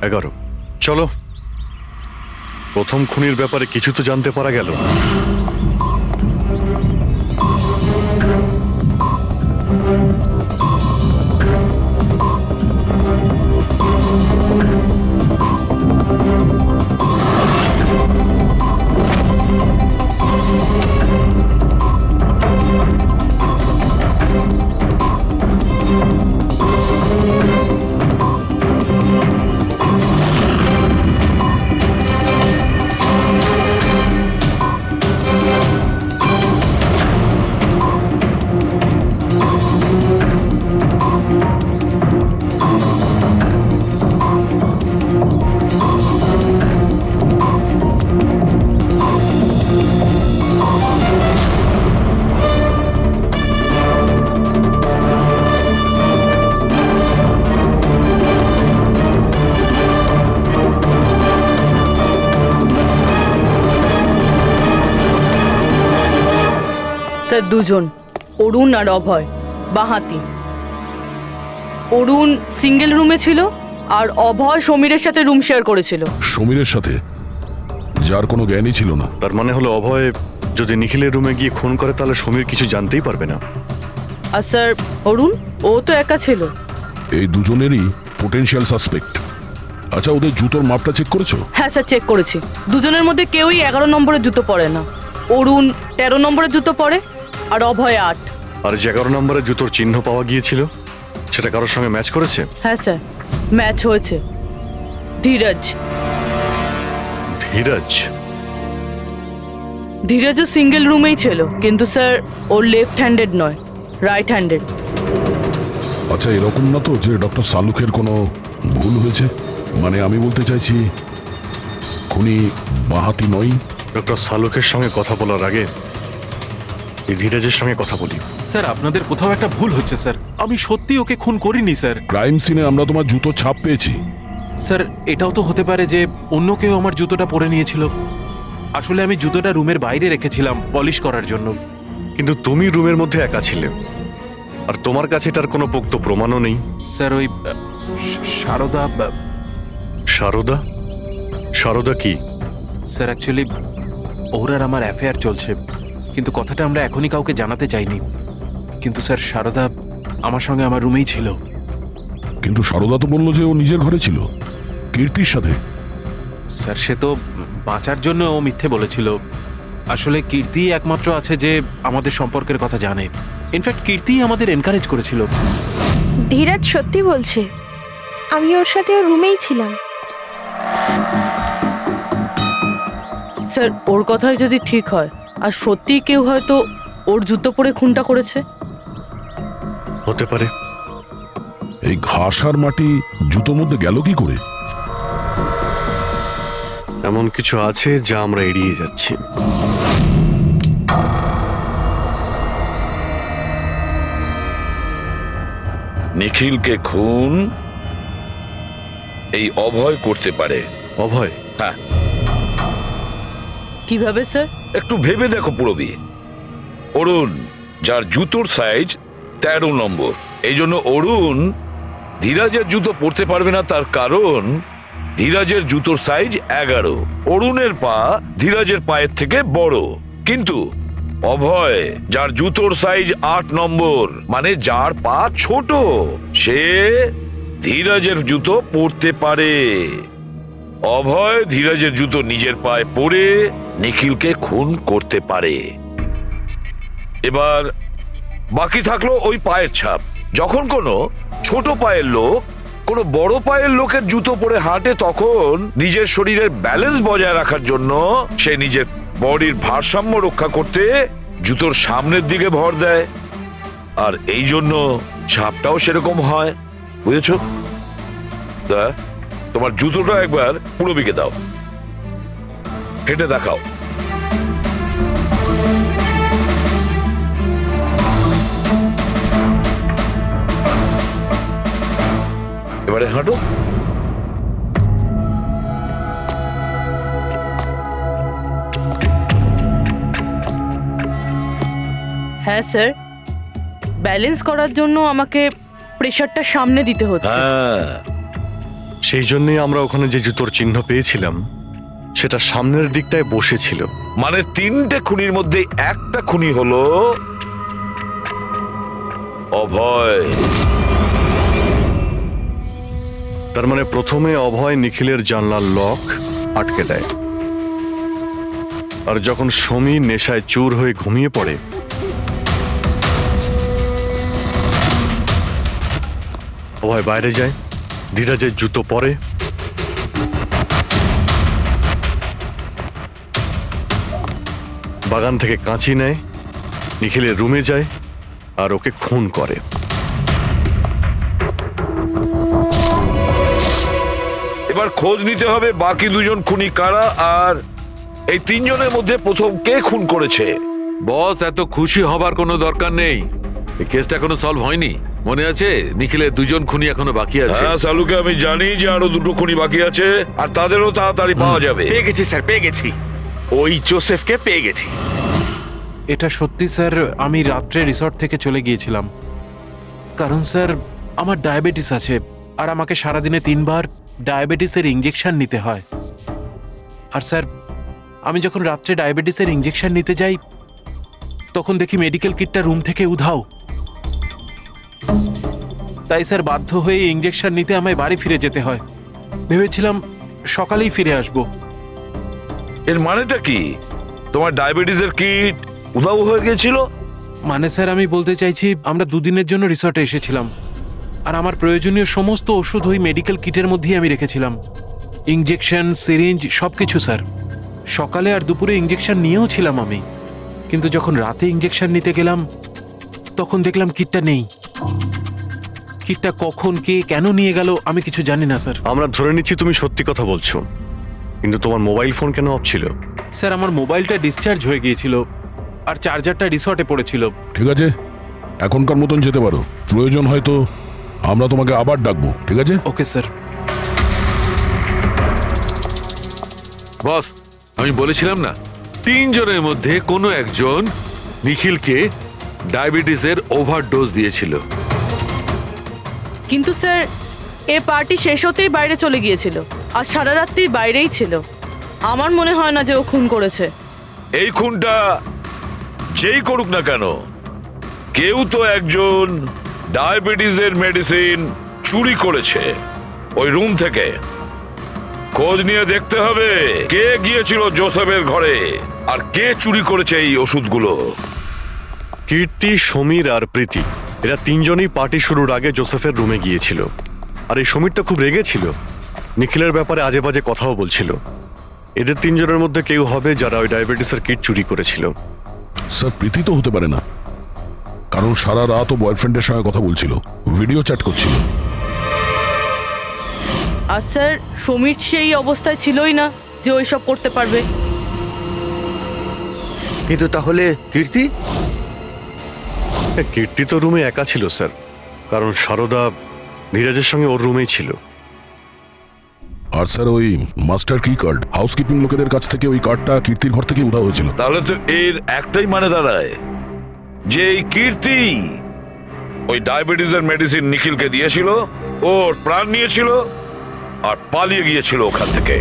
11। চলো, প্রথম খুনির ব্যাপারে কিছু তো জানতে পারা গেল। স্যার, দুজন, অরুণ আর অভয়, বাঁহাতি। অরুণ সিঙ্গেল রুমে ছিল আর অভয় সমীরের সাথে রুম শেয়ার করেছিল। সমীরের সাথে, যার কোনো জ্ঞানই ছিল না। তার মানে হলো অভয় যদি নিখিলের রুমে গিয়ে খুন করে তাহলে সমীর কিছু জানতেই পারবে না। আর স্যার অরুণ, ও তো একা ছিল। এই দুজনেরই পোটেনশিয়াল সাসপেক্ট। আচ্ছা, ওদের জুতোর মাপটা চেক করেছো? হ্যাঁ স্যার, চেক করেছি। দুজনের মধ্যে কেউই 11 নম্বরের জুতো পরে না। অরুণ 13 নম্বরের জুতো পরে আর অভয় 8। আর যে 11 নম্বরের জুতোর চিহ্ন পাওয়া গিয়েছিল সেটা কারোর সঙ্গে ম্যাচ করেছে? হ্যাঁ স্যার, ম্যাচ হয়েছে। ধীরজ। ধীরজ? ধীরজও সিঙ্গেল রুমেই ছিল, কিন্তু স্যার ওর লেফট হ্যান্ডেড নয়, রাইট হ্যান্ডেড। আচ্ছা, এরকম না তো যে ডক্টর সালুকের কোনো ভুল হয়েছে? মানে আমি বলতে চাইছি খুনি বাঁহাতি নয়। ডক্টর সালুকের সঙ্গে কথা বলার আগে এই ধীরজের সঙ্গে কথা বলি। স্যার, আপনাদের কোথাও একটা ভুল হচ্ছে স্যার। আমি সত্যি ওকে খুন করিনি স্যার। ক্রাইম সিনে আমরা তোমার জুতো ছাপ পেয়েছি। স্যার, এটাও তো হতে পারে যে অন্য কেউ আমার জুতোটা পরে নিয়েছিল। আসলে আমি জুতোটা রুমের বাইরে রেখেছিলাম পলিশ করার জন্য। কিন্তু তুমি রুমের মধ্যে একা ছিলে, আর তোমার কাছে তার কোনো পোক্ত প্রমাণও নেই। স্যার, ওই সারদা। সারদা? সারদা কি? স্যার, অ্যাকচুয়ালি ওর আর আমার অ্যাফেয়ার চলছে, কিন্তু কথাটা আমরা এখনই কাউকে জানাতে চাইনি। কিন্তু স্যার, সারদা আমার সঙ্গে আমার রুমেই ছিল। কিন্তু সারদা তো বললো যে ও নিজের ঘরে ছিল কীর্তির সাথে। স্যার, সে তো বাঁচার জন্য ও মিথ্যে বলেছিল। আসলে কীর্তি একমাত্র আছে যে আমাদের সম্পর্কের কথা জানে। ইনফ্যাক্ট কীর্তি আমাদের এনকারেজ করেছিল। ধীরাজ সত্যি বলছে, আমি ওর সাথে ওর রুমেই ছিলাম। স্যার, ওর কথাই যদি ঠিক হয় আর সত্যিই কেউ হয়তো ওর জুতো পরে খুনটা করেছে। হতে পারে। এই ঘাস আর মাটি জুতোর মধ্যে গেল কি করে? এমন কিছু আছে যা আমরা এড়িয়ে যাচ্ছি। নিখিলকে খুন এই অভয় করতে পারে। অভয়? হ্যাঁ, কিভাবে স্যার? একটু ভেবে দেখো পুরবী। অরুণ, যার জুতোর সাইজ 13 নম্বর, এই জন্য অরুণ ধীরাজের জুতো পরতে পারবে না, তার কারণ ধীরাজের জুতোর সাইজ 11। অরুণের পা ধীরাজের পায়ের থেকে বড়। কিন্তু অভয়, যার জুতোর সাইজ 8 নম্বর, মানে যার পা ছোট, সে ধীরাজের জুতো পরতে পারে। অভয় ধীরাজের জুতো নিজের পায়ে পরে নিখিলকে খুন করতে পারে। এবার বাকি থাকলো ওই পায়ের ছাপ। যখন কোনো ছোট পায়ের লোক কোনো বড় পায়ের লোকের জুতো পরে হাঁটে, তখন নিজের শরীরের ব্যালেন্স বজায় রাখার জন্য সে নিজের বডির ভারসাম্য রক্ষা করতে জুতোর সামনের দিকে ভর দেয়, আর এই জন্য ছাপটাও সেরকম হয়। বুঝেছো? তোমার জুতোটা একবার পুরবীকে দাও, হেঁটে দেখাও। এবারে হাঁটো। হ্যাঁ স্যার, ব্যালেন্স করার জন্য আমাকে প্রেশারটা সামনে দিতে হচ্ছে। হ্যাঁ, সেই জন্যই আমরা ওখানে যে জুতোর চিহ্ন পেয়েছিলাম সেটা সামনের দিকটায় বসেছিল। মানে 3টে খুনির মধ্যে একটা খুনি হলো অভয়। তার মানে প্রথমে অভয় নিখিলের জানলার লক আটকে দেয়, আর যখন সমীর নেশায় চুর হয়ে ঘুমিয়ে পড়ে, অভয় বাইরে যায়, ধীরাজের জুতো পরে, বাগান থেকে কাঁচি নেয়, নিখিলের রুমে যায় আর ওকে খুন করে। এবার খোঁজ নিতে হবে বাকি 2জন খুনি কারা, আর এই 3জনের মধ্যে প্রথম কে খুন করেছে। বস, এত খুশি হবার কোনো দরকার নেই। এই কেসটা এখনো সলভ হয়নি। মনে আছে নিখিলের 2জন খুনি এখনো বাকি আছে। হ্যাঁ সালুকে আমি জানি যে আরো 2টো খুনি বাকি আছে, আর তাদেরও তাড়াতাড়ি পাওয়া যাবে। পেয়ে গেছি স্যার, পেয়ে গেছি। ওই জোসেফকে পেয়ে গেছি। এটা সত্যি স্যার, আমি রাত্রে রিসর্ট থেকে চলে গিয়েছিলাম, কারণ স্যার আমার ডায়াবেটিস আছে, আর আমাকে সারাদিনে 3বার ডায়াবেটিসের ইঞ্জেকশন নিতে হয়। আর স্যার আমি যখন রাত্রে ডায়াবেটিসের ইঞ্জেকশন নিতে যাই, তখন দেখি মেডিকেল কিটটা রুম থেকে উধাও। তাই স্যার বাধ্য হয়ে ইঞ্জেকশন নিতে আমায় বাড়ি ফিরে যেতে হয়। ভেবেছিলাম সকালেই ফিরে আসব। এর মানেটা কি? তোমার ডায়াবেটিসের কিট উধাও হয়ে গেছিল? মানে স্যার আমি বলতে চাইছি, আমরা 2 দিনের জন্য রিসর্টে এসেছিলাম, আর আমার প্রয়োজনীয় সমস্ত ওষুধ ওই মেডিকেল কিটের মধ্যেই আমি রেখেছিলাম। ইঞ্জেকশন, সিরিঞ্জ সবকিছু স্যার। সকালে আর দুপুরে ইঞ্জেকশন নিয়েও ছিলাম আমি, কিন্তু যখন রাতে ইঞ্জেকশন নিতে গেলাম তখন দেখলাম কিটটা নেই। কিটটা কখন কে কেন নিয়ে গেল আমি কিছু জানি না স্যার। আমরা ধরে নিচ্ছি তুমি সত্যি কথা বলছো, কিন্তু তোমার মোবাইল ফোন কেন অফ ছিল? স্যার আমার মোবাইলটা ডিসচার্জ হয়ে গিয়েছিল, আর চার্জারটা রিসর্টে পড়েছিল। ঠিক আছে, এখনকার মতন যেতে পারো। প্রয়োজন হয়তো আমরা তোমাকে আবার ডাকবো, ঠিক আছে? Okay sir. বস, আমি বলেছিলাম না 3জনের মধ্যে কোনো একজন নিখিলকে ডায়াবেটিসের ওভারডোজ দিয়েছিল। কিন্তু স্যার এ পার্টি শেষ হতেই বাইরে চলে গিয়েছিল, আর সারা রাত্রি বাইরেই ছিল। আমার মনে হয় না যে ও খুন করেছে। এই খুনটা যেই করুক না কেন, কেউ তো একজন ডায়াবেটিসের মেডিসিন চুরি করেছে ওই রুম থেকে। খোঁজ নিয়ে দেখতে হবে কে গিয়েছিল জোসেফের ঘরে, আর কে চুরি করেছে এই ওষুধগুলো। কীর্তি, সমীর আর প্রীতি, এরা 3জনই পার্টি শুরুর আগে জোসেফের রুমে গিয়েছিল। আর এই সমীরটা খুব রেগেছিল, নিখিলের ব্যাপারে আজে বাজে কথাও বলছিল। এদের 3জনের মধ্যে কেউ হবে যারা ওই ডায়াবেটিসের কিট চুরি করেছিল। স্যার প্রীতি তো হতে পারে না, কারণ সারা রাত ও বয়ফ্রেন্ডের সঙ্গে কথা বলছিল, ভিডিও চ্যাট করছিল। আর স্যার সমীর সেই অবস্থায় ছিলই না যে ওইসব করতে পারবে। কিন্তু তাহলে কীর্তি? কীর্তি তো রুমে একা ছিল স্যার, কারণ সারদা ধীরাজের সঙ্গে ওর রুমেই ছিল। আর স্যার ওই মাস্টার কি কার্ড হাউসকিপিং লোকেদের কাছ থেকে ওই কার্ডটা কীর্তির ঘর থেকে উধাও হয়েছিল। তাহলে তো এর একটাই মানে দাঁড়ায় যে এই কীর্তি ওই ডায়াবেটিসের মেডিসিন নিখিলকে দিয়েছিল, ওর প্রাণ নিয়েছিল আর পালিয়ে গিয়েছিল ওখান থেকে।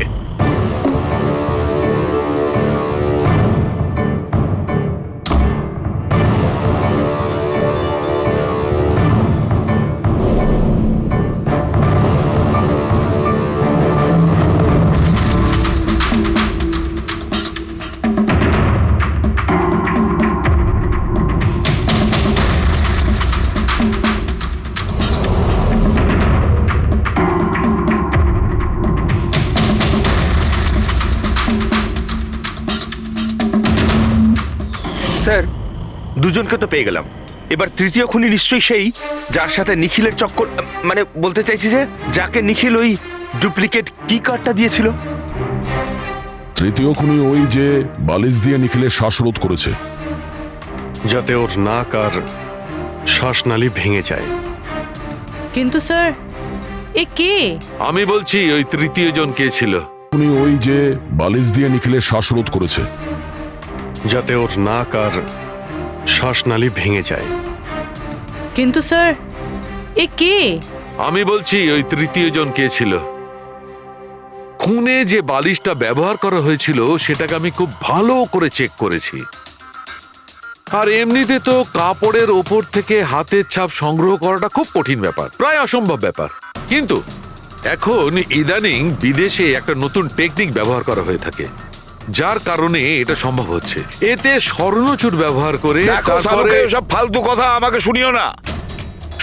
স্যার, দুজনকে তো পেয়ে গেলাম। এবার তৃতীয় খুনি নিশ্চয়ই সেই যার সাথে নিখিলের চক্কর, মানে বলতে চাইছি যে যাকে নিখিল ওই ডুপ্লিকেট কি কার্ডটা দিয়েছিল। তৃতীয় খুনি ওই যে বালিশ দিয়ে নিখিলের শ্বাসরোধ করেছে, যাতে ওর নাক আর শ্বাসনালী ভেঙে যায়। কিন্তু স্যার এ কে? আমি বলছি ওই তৃতীয় জন কে ছিল। খুনি ওই যে বালিশ দিয়ে নিখিলের শ্বাসরোধ করেছে, যাতে ওর নাক আর শ্বাসনালী ভেঙে যায়। কিন্তু স্যার এ কে? আমি বলছি ওই তৃতীয় জন কে ছিল। খুনে যে বালিশটা ব্যবহার করা হয়েছিল সেটাকে আমি খুব ভালো করে চেক করেছি। আর এমনিতে তো কাপড়ের ওপর থেকে হাতের ছাপ সংগ্রহ করাটা খুব কঠিন ব্যাপার, প্রায় অসম্ভব ব্যাপার। কিন্তু এখন ইদানিং বিদেশে একটা নতুন টেকনিক ব্যবহার করা হয়ে থাকে, যার কারণে এটা সম্ভব হচ্ছে। এতে স্বর্ণচুর ব্যবহার করে তারপরে সব ফালতু কথা আমাকে শুনিও না,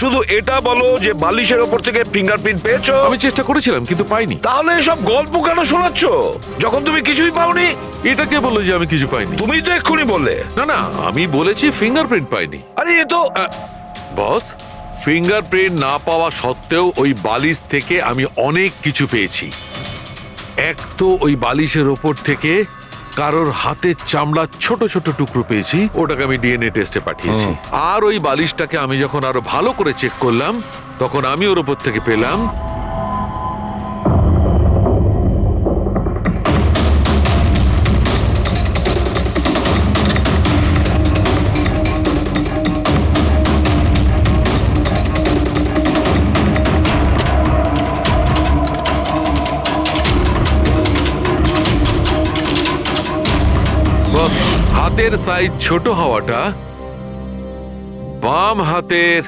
শুধু এটা বলো যে বালিশের ওপর থেকে ফিঙ্গারপ্রিন্ট পেয়েছো। আমি চেষ্টা করেছিলাম কিন্তু পাইনি। তাহলে এসব গল্প কেন শোনাচ্ছ যখন তুমি কিছুই পাওনি? এটা কে বললো যে আমি কিছু পাইনি? তুমি তো এক্ষুনি বললে। না না, আমি বলেছি ফিঙ্গারপ্রিন্ট পাইনি। আরে এ তো বস, ফিঙ্গারপ্রিন্ট না পাওয়া সত্ত্বেও ওই বালিশ থেকে আমি অনেক কিছু পেয়েছি। এক তো ওই বালিশের ওপর থেকে কারোর হাতের চামড়া ছোট ছোট টুকরো পেয়েছি, ওটাকে আমি ডিএনএ টেস্টে পাঠিয়েছি। আর ওই বালিশটাকে আমি যখন আরো ভালো করে চেক করলাম তখন আমি ওর ওপর থেকে পেলাম হাতের সাইজ ছোট হওয়াটা, বাম হাতের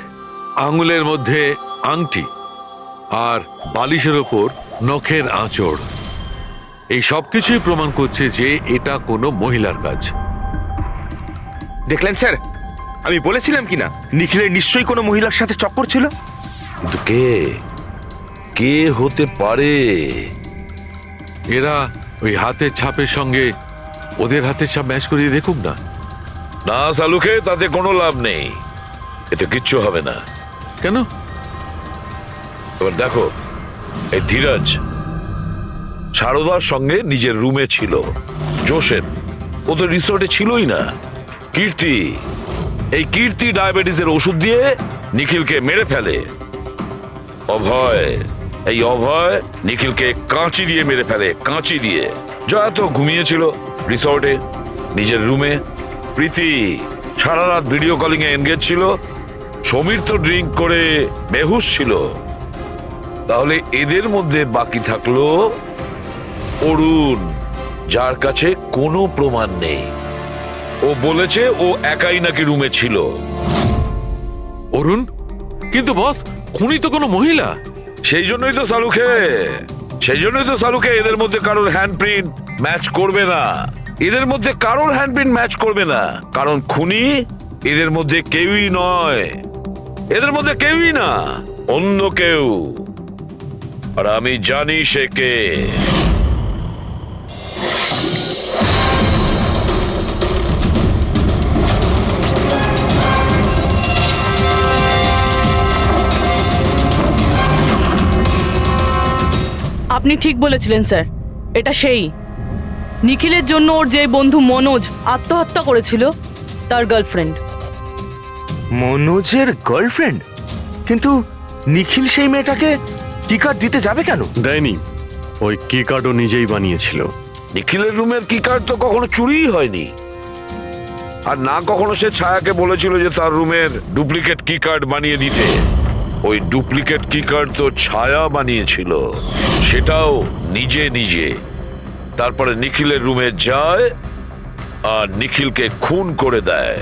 আঙুলের মধ্যে আংটি আর বালিশের ওপর নখের আঁচড়, এই সবকিছুই প্রমাণ করছে যে এটা কোনো মহিলার কাজ। দেখলেন স্যার, আমি বলেছিলাম কিনা নিখিলের নিশ্চয়ই কোনো মহিলার সাথে চক্কর ছিল। কিন্তু কে কে হতে পারে? এরা ওই হাতের ছাপের সঙ্গে ওদের হাতের ছাপ ম্যাচ করিয়ে দেখুক না। না সালুকে, তাতে কোনো লাভ নেই, এতে কিচ্ছু হবে না। কেন? এবার দেখো, এই ধীরাজ সারদার সঙ্গে নিজের রুমে ছিল, জোসেফ ও তো রিসোর্টে ছিলই না, কীর্তি এই কীর্তি ডায়াবেটিসের ওষুধ দিয়ে নিখিলকে মেরে ফেলে, অভয় এই অভয় নিখিলকে কাঁচি দিয়ে মেরে ফেলে, কাঁচি দিয়ে। জয়া তো ঘুমিয়েছিল রিসর্টে নিজের রুমে, প্রীতি সারা রাত ভিডিও কলিং এ এনগেজ ছিল, সমীর তো ড্রিঙ্ক করে বেহুশ ছিল। তাহলে এদের মধ্যে বাকি থাকলো অরুণ, যার কাছে কোনো প্রমাণ নেই। ও বলেছে ও একাই নাকি রুমে ছিল। অরুণ? কিন্তু বস, খুনি তো কোনো মহিলা। সেই জন্যই তো সালুকে এদের মধ্যে কারোর হ্যান্ডপ্রিন্ট ম্যাচ করবে না, এদের মধ্যে কারোর হ্যান্ডপ্রিন্ট ম্যাচ করবে না, কারণ খুনি এদের মধ্যে কেউই নয়, এদের মধ্যে কেউই না, অন্য কেউ। আর আমি জানি সে কে। আপনি ঠিক বলেছিলেন স্যার, এটা সেই নিখিলের জন্য ওর যে বন্ধু মনোজ আত্মহত্যা করেছিল তার গার্লফ্রেন্ড। মনোজের গার্লফ্রেন্ড? কিন্তু নিখিল সেই মেয়েটাকে কি কার্ড দিতে যাবে কেন? দেয়নি, ওই কি কার্ডও নিজেই বানিয়েছিল। নিখিলের রুমের কি কার্ড তো কখনো চুরিই হয়নি, আর না কখনো সে ছায়াকে বলেছিল যে তার রুমের ডুপ্লিকেট কি কার্ড বানিয়ে দিতে। ওই ডুপ্লিকেট কি কার্ড তো ছায়া বানিয়েছিল, সেটাও নিজে নিজে। তারপরে নিখিলের রুমে যায় আর নিখিলকে খুন করে দেয়।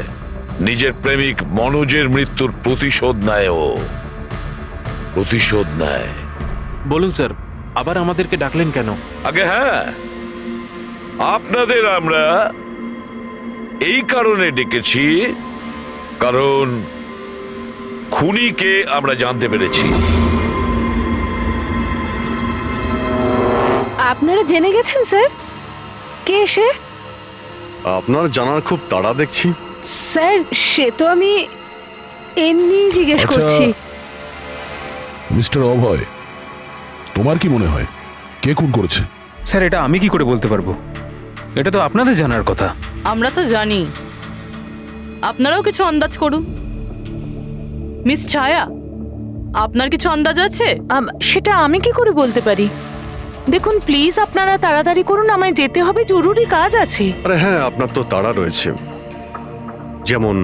নিজের প্রেমিক মনোজের মৃত্যুর প্রতিশোধ নেয়, ও প্রতিশোধ নেয়। বলুন স্যার, আবার আমাদেরকে ডাকলেন কেন? আগে হ্যাঁ, আপনাদের আমরা এই কারণে ডেকেছি, কারণ খুনিকে আমরা জানতে পেরেছি। আপনারা জেনে গেছেন স্যার? কে সে? আপনার জানার খুব তাড়া দেখছি। স্যার সে তো আমি এমনি জিজ্ঞেস আচ্ছা। করছি। মিস্টার অভয়, তোমার কি মনে হয় কে খুন করেছে? স্যার এটা আমি কি করে বলতে পারবো? এটা তো আপনাদের জানার কথা। আমরা তো জানি, আপনারাও কিছু আন্দাজ করুন। মিস ছায়া, আপনার কিছু আন্দাজ আছে? সেটা আমি কি করে বলতে পারি? দেখুন প্লিজ আপনারা তাড়াতাড়ি করুন, আমায় যেতে হবে, জরুরি কাজ আছে। আরে হ্যাঁ, আপনার তো তাড়া রয়েছে। যেমন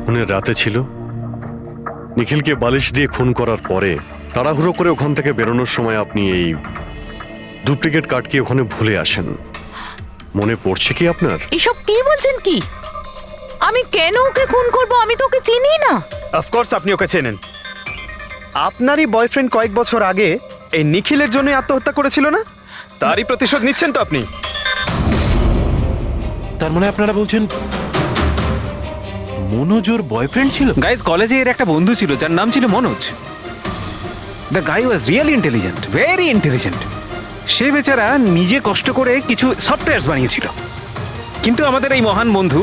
খুনের রাতে ছিল, নিখিলকে বালিশ দিয়ে খুন করার পরে তাড়াহুড়ো করে ওখান থেকে বেরোনোর সময় আপনি এই ডুপ্লিকেট কার্ডকে ওখানে ভুলে আসেন। মনে পড়ছে কি আপনার? এসব কি বলছেন কি? আমি কেন ওকে খুন করব? আমি তো ওকে চিনি না। অফকোর্স আপনি ওকে চেনেন। আপনারই বয়ফ্রেন্ড কয়েক বছর আগে এই নিখিলের জন্য আত্মহত্যা করেছিল না? তারই প্রতিশোধ নিচ্ছেন তো আপনি? তার মানে আপনারা বলছেন মনোজ ওর বয়ফ্রেন্ড ছিল? গাইজ, কলেজে এর একটা বন্ধু ছিল যার নাম ছিল Manoj. The guy was really intelligent, very intelligent. সে বেচারা নিজে কষ্ট করে কিছু সফটওয়্যার বানিয়েছিল, কিন্তু আমাদের এই মহান বন্ধু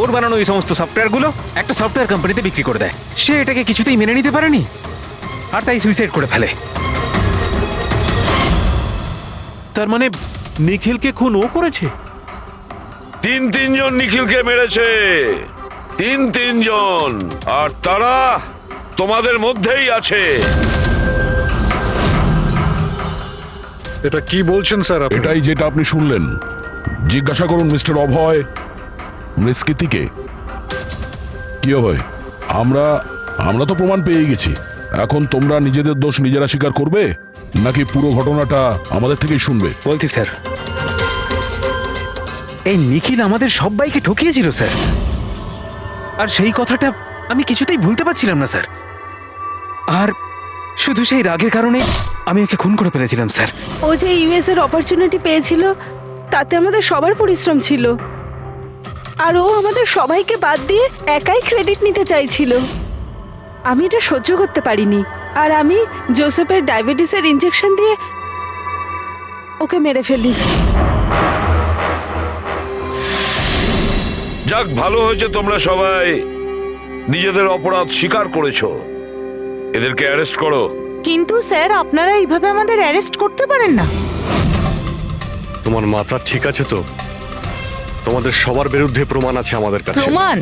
ওর বানানো এই সমস্ত সফটওয়্যারগুলো একটা সফটওয়্যার কোম্পানিতে বিক্রি করে দেয়। সে এটাকে কিছুতেই মেনে নিতে পারেনি, আর তাই সুইসাইড করে ফেলে। তার মানে নিখিলকে খুন ও করেছে? তিনজন নিখিলকে মেরেছে, তিনজন, আর তারা তোমাদের মধ্যেই আছে। এটা কি বলছেন স্যার আপনি? এটাই যেটা আপনি শুনলেন। জিজ্ঞাসা করুন মিস্টার অভয় মৃস্কিতিকে। কি অভয়, আমরা তো প্রমাণ পেয়ে গেছি। এখন তোমরা নিজেদের দোষ নিজেরা স্বীকার করবে, নাকি পুরো ঘটনাটা আমাদের থেকেই শুনবে? বলছি স্যার, এই নিখিল আমাদের সবাইকে ঠকিয়েছিল স্যার, আর সেই কথাটা আমি কিছুতেই ভুলতে পারছিলাম না স্যার। আর শুধু সেই রাগের কারণে আমি ওকে খুন করে ফেলেছিলাম স্যার। ও যে ইউএস এর অপরচুনিটি পেয়েছিল, তাতে আমাদের সবার পরিশ্রম ছিল, আর ও আমাদের সবাইকে বাদ দিয়ে একাই ক্রেডিট নিতে চাইছিল। আমি এটা সহ্য করতে পারিনি, আর আমি জোসেফের ডায়াবেটিসের ইনজেকশন দিয়ে ওকে মেরে ফেলি। যাক, ভালো হয়েছে তোমরা সবাই নিজেদের অপরাধ স্বীকার করেছো। এদেরকে অ্যারেস্ট করো। কিন্তু স্যার আপনারা এইভাবে আমাদের অ্যারেস্ট করতে পারেন না। তোমার মাথা ঠিক আছে তো? তোমাদের সবার বিরুদ্ধে প্রমাণ আছে আমাদের কাছে। প্রমাণ?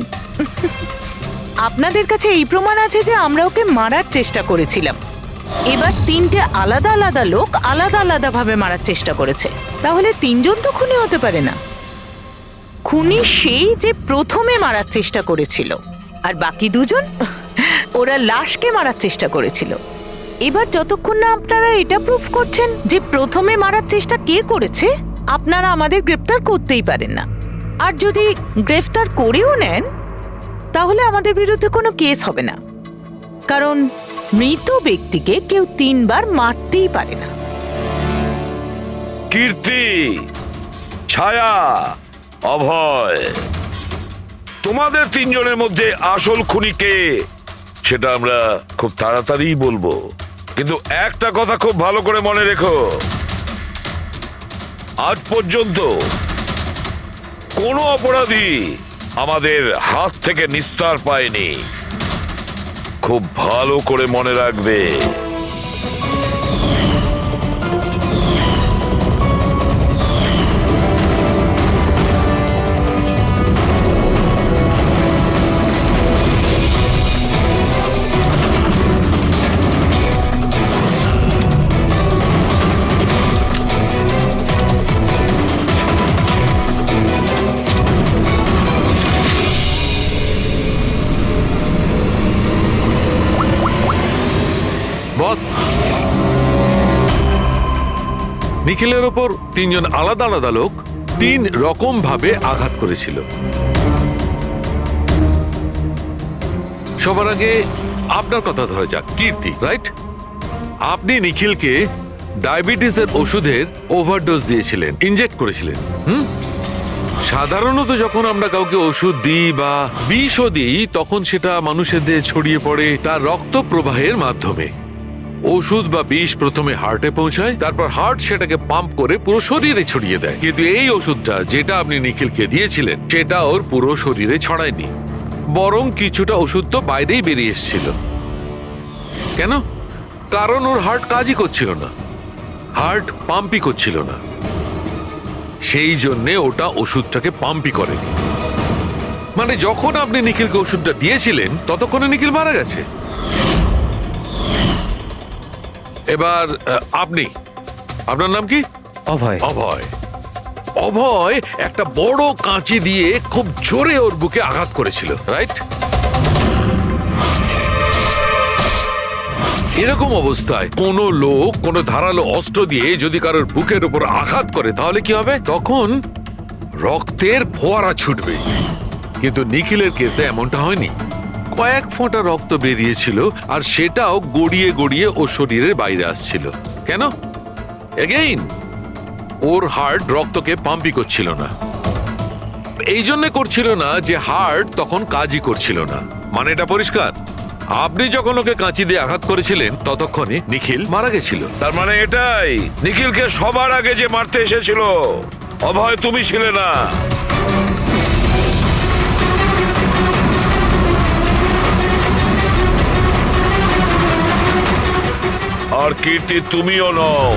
আপনাদের কাছে এই প্রমাণ আছে যে আমরা ওকে মারার চেষ্টা করেছিলাম। এবার তিনটে আলাদা আলাদা লোক আলাদা আলাদা ভাবে মারার চেষ্টা করেছে, তাহলে তিনজন তো খুনি হতে পারে না। খুনি সেই যে প্রথমে মারার চেষ্টা করেছিল, আর বাকি দুজন ওরা লাশকে মারার চেষ্টা করেছিল। এবার যতক্ষণ না আপনারা এটা প্রুফ করছেন যে প্রথমে মারার চেষ্টা কে করেছে, আপনারা আমাদের গ্রেফতার করতেই পারেন না। আর যদি গ্রেফতার করেও নেন, তাহলে আমাদের বিরুদ্ধে কোনো কেস হবে না, কারণ মৃত ব্যক্তিকে কেউ 3 বার মারতেই পারে না। কীর্তি, ছায়া, অভয়, তোমাদের তিনজনের মধ্যে আসল খুনি কে সেটা আমরা খুব তাড়াতাড়ি বলবো। কিন্তু একটা কথা খুব ভালো করে মনে রেখো, আজ পর্যন্ত কোনো অপরাধী আমাদের হাত থেকে নিস্তার পায়নি। খুব ভালো করে মনে রাখবে। নিখিলের ওপর তিনজন আলাদা আলাদা লোক 3 রকম ভাবে আঘাত করেছিল। সবার আগে আপনার কথা ধরা যাক, কীর্তি, রাইট? আপনি নিখিলকে ডায়াবেটিসের ওষুধের ওভারডোজ দিয়েছিলেন, ইনজেক্ট করেছিলেন। সাধারণত যখন আমরা কাউকে ওষুধ দিই বা বিষও দিই, তখন সেটা মানুষের দেহে ছড়িয়ে পড়ে তার রক্ত প্রবাহের মাধ্যমে। ওষুধ বা বিষ প্রথমে হার্টে পৌঁছায়, তারপর হার্ট সেটাকে পাম্প করে পুরো শরীরে ছড়িয়ে দেয়। কিন্তু এই ওষুধটা যেটা আপনি নিখিলকে দিয়েছিলেন, সেটা ওর পুরো শরীরে ছড়ায়নি, বরং কিছুটা ওষুধ তো বাইরেই বেরিয়ে এসেছিল। কেন? কারণ ওর হার্ট কাজই করছিল না, হার্ট পাম্পই করছিল না, সেই জন্যে ওটা ওষুধটাকে পাম্পই করেনি। মানে যখন আপনি নিখিলকে ওষুধটা দিয়েছিলেন, ততক্ষণে নিখিল মারা গেছে। এবার আপনার নাম কি? অভয়। অভয়। অভয় একটা বড় কাঁচি দিয়ে খুব জোরে ওর বুকে আঘাত করেছিল, রাইট? এরকম অবস্থায় কোনো লোক কোনো ধারালো অস্ত্র দিয়ে যদি কারোর বুকের উপর আঘাত করে, তাহলে কি হবে? তখন রক্তের ফোয়ারা ছুটবে। কিন্তু নিখিলের কেসে এমনটা হয়নি। কয়েক ফোঁটা রক্ত বেরিয়েছিল, আর সেটাও গড়িয়ে গড়িয়ে ওর শরীরের বাইরে আসছিল। কেন? এগেইন, ওর হার্ট রক্তকে পাম্পই করছিল না। এই জন্য করছিল না যে হার্ট তখন কাজই করছিল না। মানে এটা পরিষ্কার, আপনি যখন ওকে কাঁচি দিয়ে আঘাত করেছিলেন, ততক্ষণে নিখিল মারা গেছিল। তার মানে এটাই, নিখিলকে সবার আগে যে মারতে এসেছিল অভয় তুমি ছিলে না। আর কীর্তি তুমিও নও।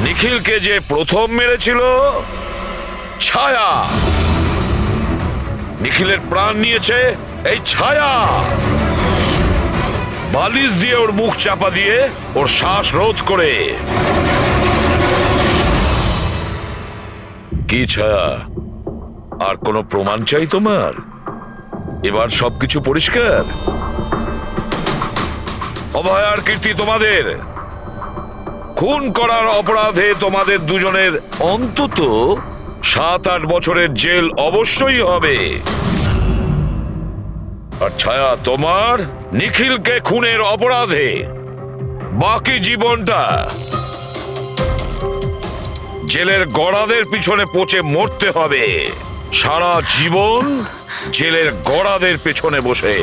নিখিলকে যে প্রথম মেরেছিল ছায়া, নিখিলের প্রাণ নিয়েছে এই ছায়া। বালিশ দিয়ে ওর মুখ চাপা দিয়ে ওর শ্বাস রোধ করে। কি ছায়া, আর কোনো প্রমাণ চাই তোমার? এবার সবকিছু পরিষ্কার। অভয় আর কীর্তি, তোমাদের খুন করার অপরাধে তোমাদের দুজনের অন্তত 7-8 বছরের জেল অবশ্যই হবে। আর ছায়া, তোমার নিখিলকে খুনের অপরাধে বাকি জীবনটা জেলের গড়াদের পিছনে পচে মরতে হবে। সারা জীবন জেলের গড়াদের পেছনে বসে।